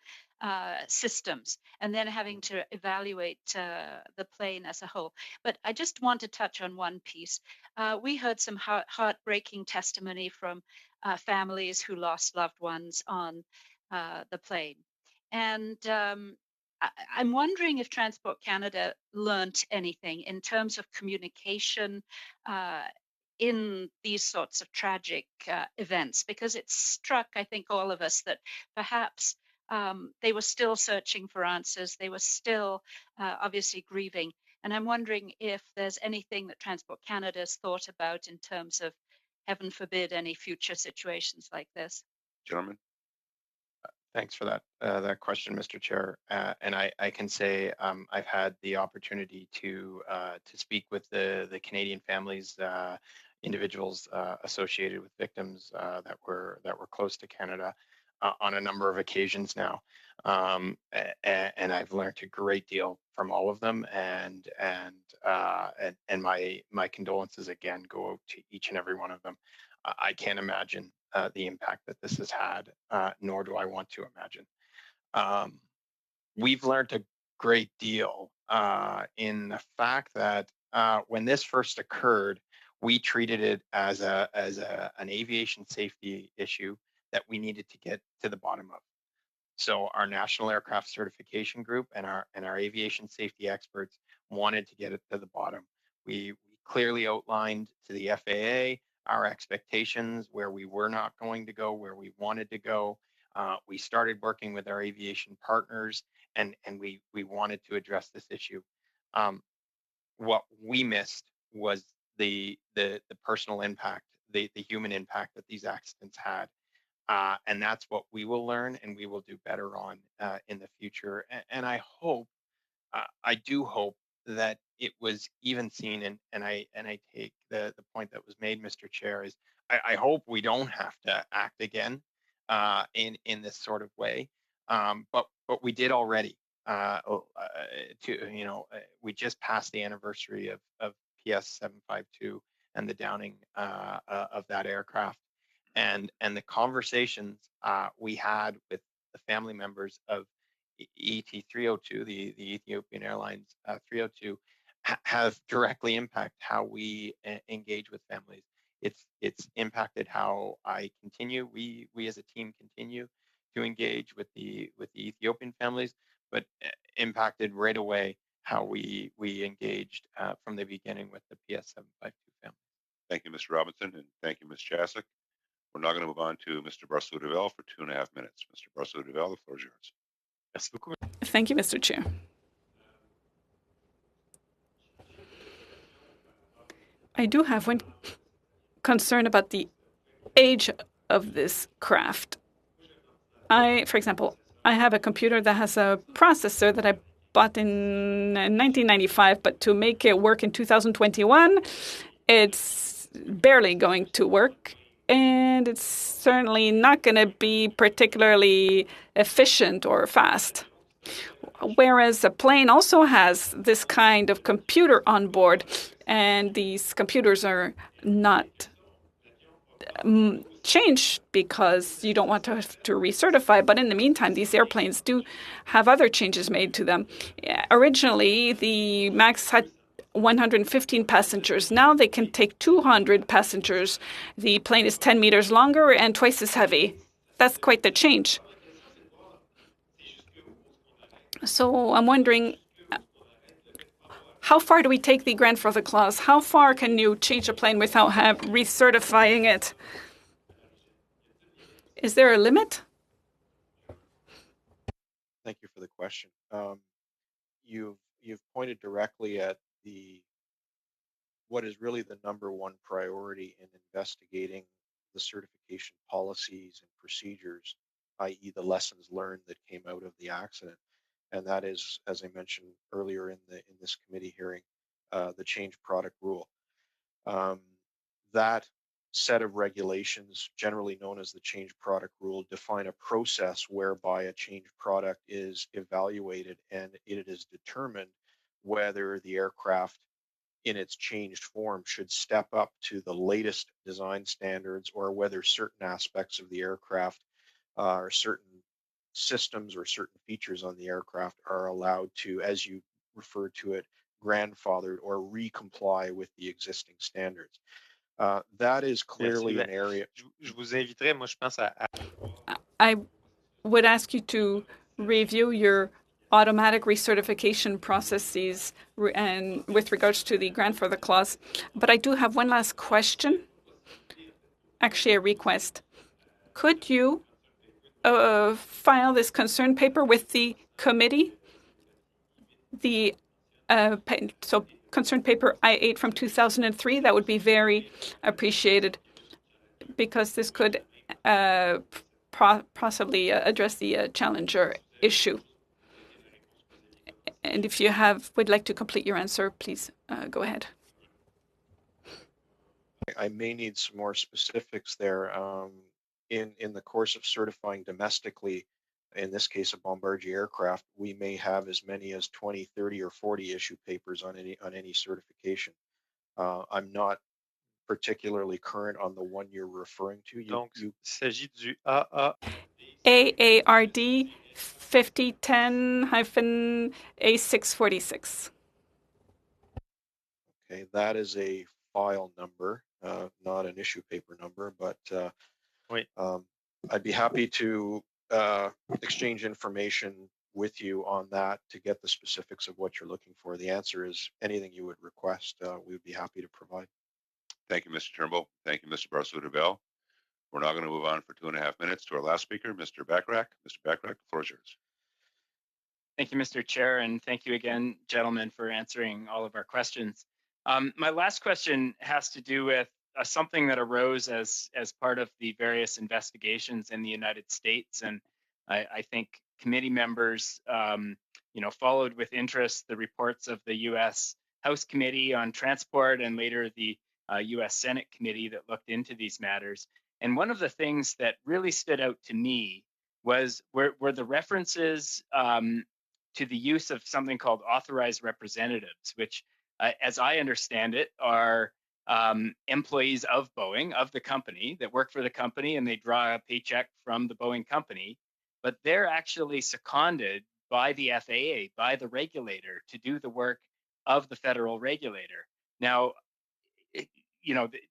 systems and then having to evaluate the plane as a whole. But I just want to touch on one piece. We heard some heartbreaking testimony from families who lost loved ones on the plane. And I'm wondering if Transport Canada learnt anything in terms of communication in these sorts of tragic events, because it struck, I think, all of us that perhaps they were still searching for answers. They were still obviously grieving. And I'm wondering if there's anything that Transport Canada has thought about in terms of, heaven forbid, any future situations like this. Gentlemen? Thanks for that question, Mr. Chair. And I can say I've had the opportunity to speak with the Canadian families, individuals associated with victims that were close to Canada on a number of occasions now, and I've learned a great deal from all of them. And my condolences again go out to each and every one of them. I can't imagine the impact that this has had, nor do I want to imagine. We've learned a great deal in the fact that when this first occurred, we treated it as an aviation safety issue that we needed to get to the bottom of. So our National Aircraft Certification Group and our aviation safety experts wanted to get it to the bottom. We clearly outlined to the FAA our expectations, where we were not going to go, where we wanted to go. We started working with our aviation partners, and we wanted to address this issue. What we missed was the personal impact, the human impact that these accidents had. And that's what we will learn and we will do better on in the future. And I hope, I do hope that it was even seen, and I take the point that was made, Mr. Chair, is I hope we don't have to act again in this sort of way. But we did already. We just passed the anniversary of PS 752 and the downing of that aircraft. And the conversations we had with the family members of ET 302, the Ethiopian Airlines 302, have directly impacted how we engage with families. It's impacted how I continue. We as a team continue to engage with the Ethiopian families, but impacted right away how we engaged from the beginning with the PS 752 family. Thank you, Mr. Robinson, and thank you, Ms. Chasik. We're now going to move on to Mr. Barceau-Duval for 2.5 minutes. Mr. Barceau-Duval, the floor is yours. Thank you, Mr. Chair. I do have one concern about the age of this craft. For example, I have a computer that has a processor that I bought in 1995, but to make it work in 2021, it's barely going to work. And it's certainly not going to be particularly efficient or fast. Whereas a plane also has this kind of computer on board, and these computers are not changed because you don't want to have to recertify. But in the meantime, these airplanes do have other changes made to them. Originally, the MAX had 115 passengers. Now they can take 200 passengers. The plane is 10 meters longer and twice as heavy. That's quite the change. So I'm wondering, how far do we take the grandfather clause? How far can you change a plane without recertifying it? Is there a limit? Thank you for the question. You've pointed directly at what is really the number one priority in investigating the certification policies and procedures, i.e. the lessons learned that came out of the accident. And that is, as I mentioned earlier in this committee hearing, the change product rule. That set of regulations, generally known as the change product rule, define a process whereby a change product is evaluated and it is determined whether the aircraft in its changed form should step up to the latest design standards, or whether certain aspects of the aircraft or certain systems or certain features on the aircraft are allowed to, as you refer to it, grandfathered or recomply with the existing standards. That is clearly an area. Je vous inviterai, moi je pense I would ask you to review your automatic recertification processes and with regards to the grandfather clause. But I do have one last question, actually a request. Could you file this concern paper with the committee? So concern paper I-8 from 2003, that would be very appreciated, because this could possibly address the Challenger issue. And if you would like to complete your answer, please go ahead. I may need some more specifics there. In the course of certifying domestically, in this case a Bombardier aircraft, we may have as many as 20, 30, or 40 issue papers on any certification. I'm not particularly current on the one you're referring to. Donc, il s'agit du AARD 5010-A646. Okay, that is a file number, not an issue paper number, but I'd be happy to exchange information with you on that to get the specifics of what you're looking for. The answer is anything you would request, we would be happy to provide. Thank you, Mr. Turnbull. Thank you, Mr. Barceau-Duval. We're now going to move on for 2.5 minutes to our last speaker, Mr. Bachrach. Mr. Bachrach, the floor is yours. Thank you, Mr. Chair, and thank you again, gentlemen, for answering all of our questions. My last question has to do with something that arose as part of the various investigations in the United States, and I think committee members, followed with interest the reports of the U.S. House Committee on Transport and later the U.S. Senate Committee that looked into these matters. And one of the things that really stood out to me were the references to the use of something called authorized representatives, which, as I understand it, are employees of Boeing, of the company, that work for the company, and they draw a paycheck from the Boeing company, but they're actually seconded by the FAA, by the regulator, to do the work of the federal regulator. Now,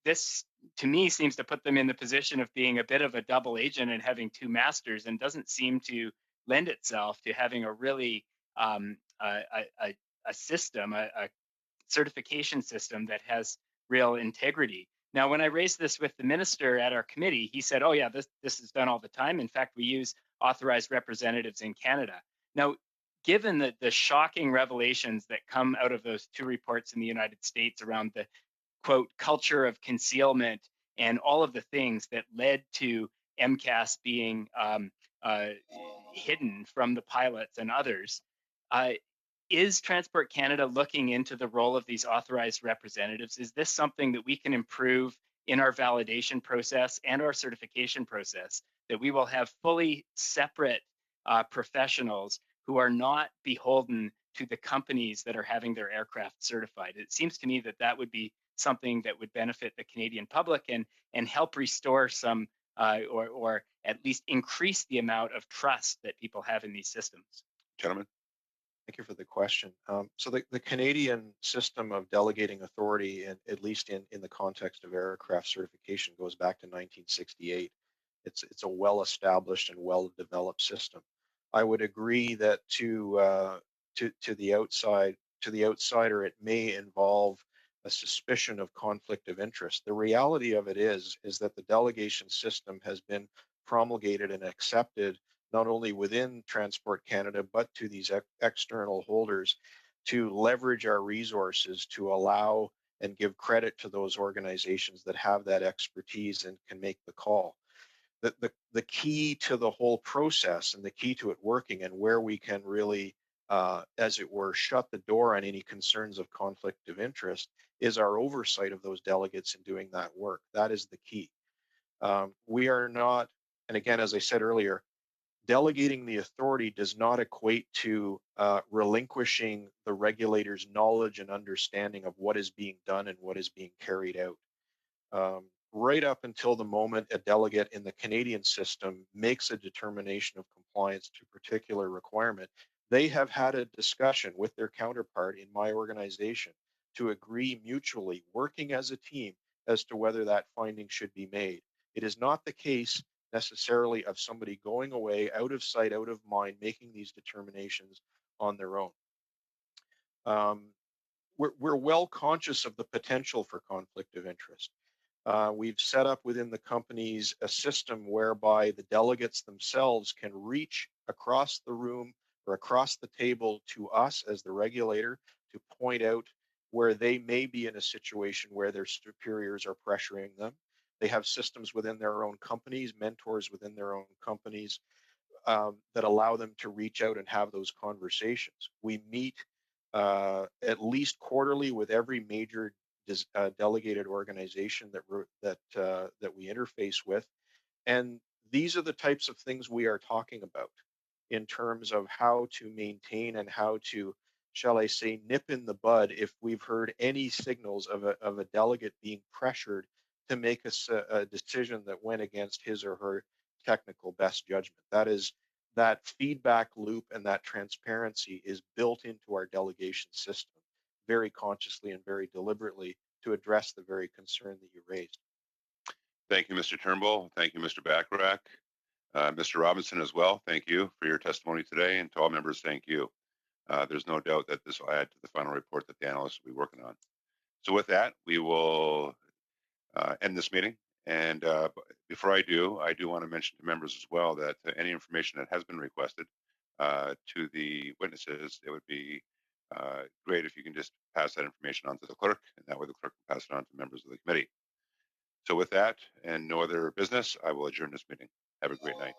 this to me seems to put them in the position of being a bit of a double agent and having two masters, and doesn't seem to lend itself to having a really a system, a certification system that has real integrity. Now, when I raised this with the minister at our committee, he said, oh yeah, this is done all the time. In fact, we use authorized representatives in Canada. Now, given the shocking revelations that come out of those two reports in the United States around the, quote, culture of concealment and all of the things that led to MCAS being hidden from the pilots and others, is Transport Canada looking into the role of these authorized representatives? Is this something that we can improve in our validation process and our certification process, that we will have fully separate professionals who are not beholden to the companies that are having their aircraft certified? It seems to me that that would be something that would benefit the Canadian public and help restore some or at least increase the amount of trust that people have in these systems. Gentlemen. Thank you for the question. So the Canadian system of delegating authority, and at least in the context of aircraft certification, goes back to 1968. It's a well-established and well-developed system. I would agree that to the outsider, it may involve a suspicion of conflict of interest. The reality of it is that the delegation system has been promulgated and accepted not only within Transport Canada, but to these external holders to leverage our resources to allow and give credit to those organizations that have that expertise and can make the call. The key to the whole process and the key to it working and where we can really, as it were, shut the door on any concerns of conflict of interest is our oversight of those delegates in doing that work. That is the key. We are not, and again, as I said earlier, delegating the authority does not equate to relinquishing the regulator's knowledge and understanding of what is being done and what is being carried out. Right up until the moment a delegate in the Canadian system makes a determination of compliance to a particular requirement, they have had a discussion with their counterpart in my organization to agree mutually, working as a team, as to whether that finding should be made. It is not the case necessarily of somebody going away, out of sight, out of mind, making these determinations on their own. We're well conscious of the potential for conflict of interest. We've set up within the companies a system whereby the delegates themselves can reach across the room or across the table to us as the regulator to point out where they may be in a situation where their superiors are pressuring them. They have systems within their own companies, mentors within their own companies that allow them to reach out and have those conversations. We meet at least quarterly with every major delegated organization that we interface with, and these are the types of things we are talking about in terms of how to maintain and how to, shall I say, nip in the bud if we've heard any signals of a delegate being pressured to make a decision that went against his or her technical best judgment. That feedback loop and that transparency is built into our delegation system very consciously and very deliberately to address the very concern that you raised. Thank you, Mr. Turnbull. Thank you, Mr. Bacharach. Mr. Robinson as well, thank you for your testimony today, and to all members, thank you. There's no doubt that this will add to the final report that the analysts will be working on. So with that, we will end this meeting. And before I do want to mention to members as well that any information that has been requested to the witnesses, it would be great if you can just pass that information on to the clerk, and that way the clerk can pass it on to members of the committee. So with that and no other business, I will adjourn this meeting. Have a great night.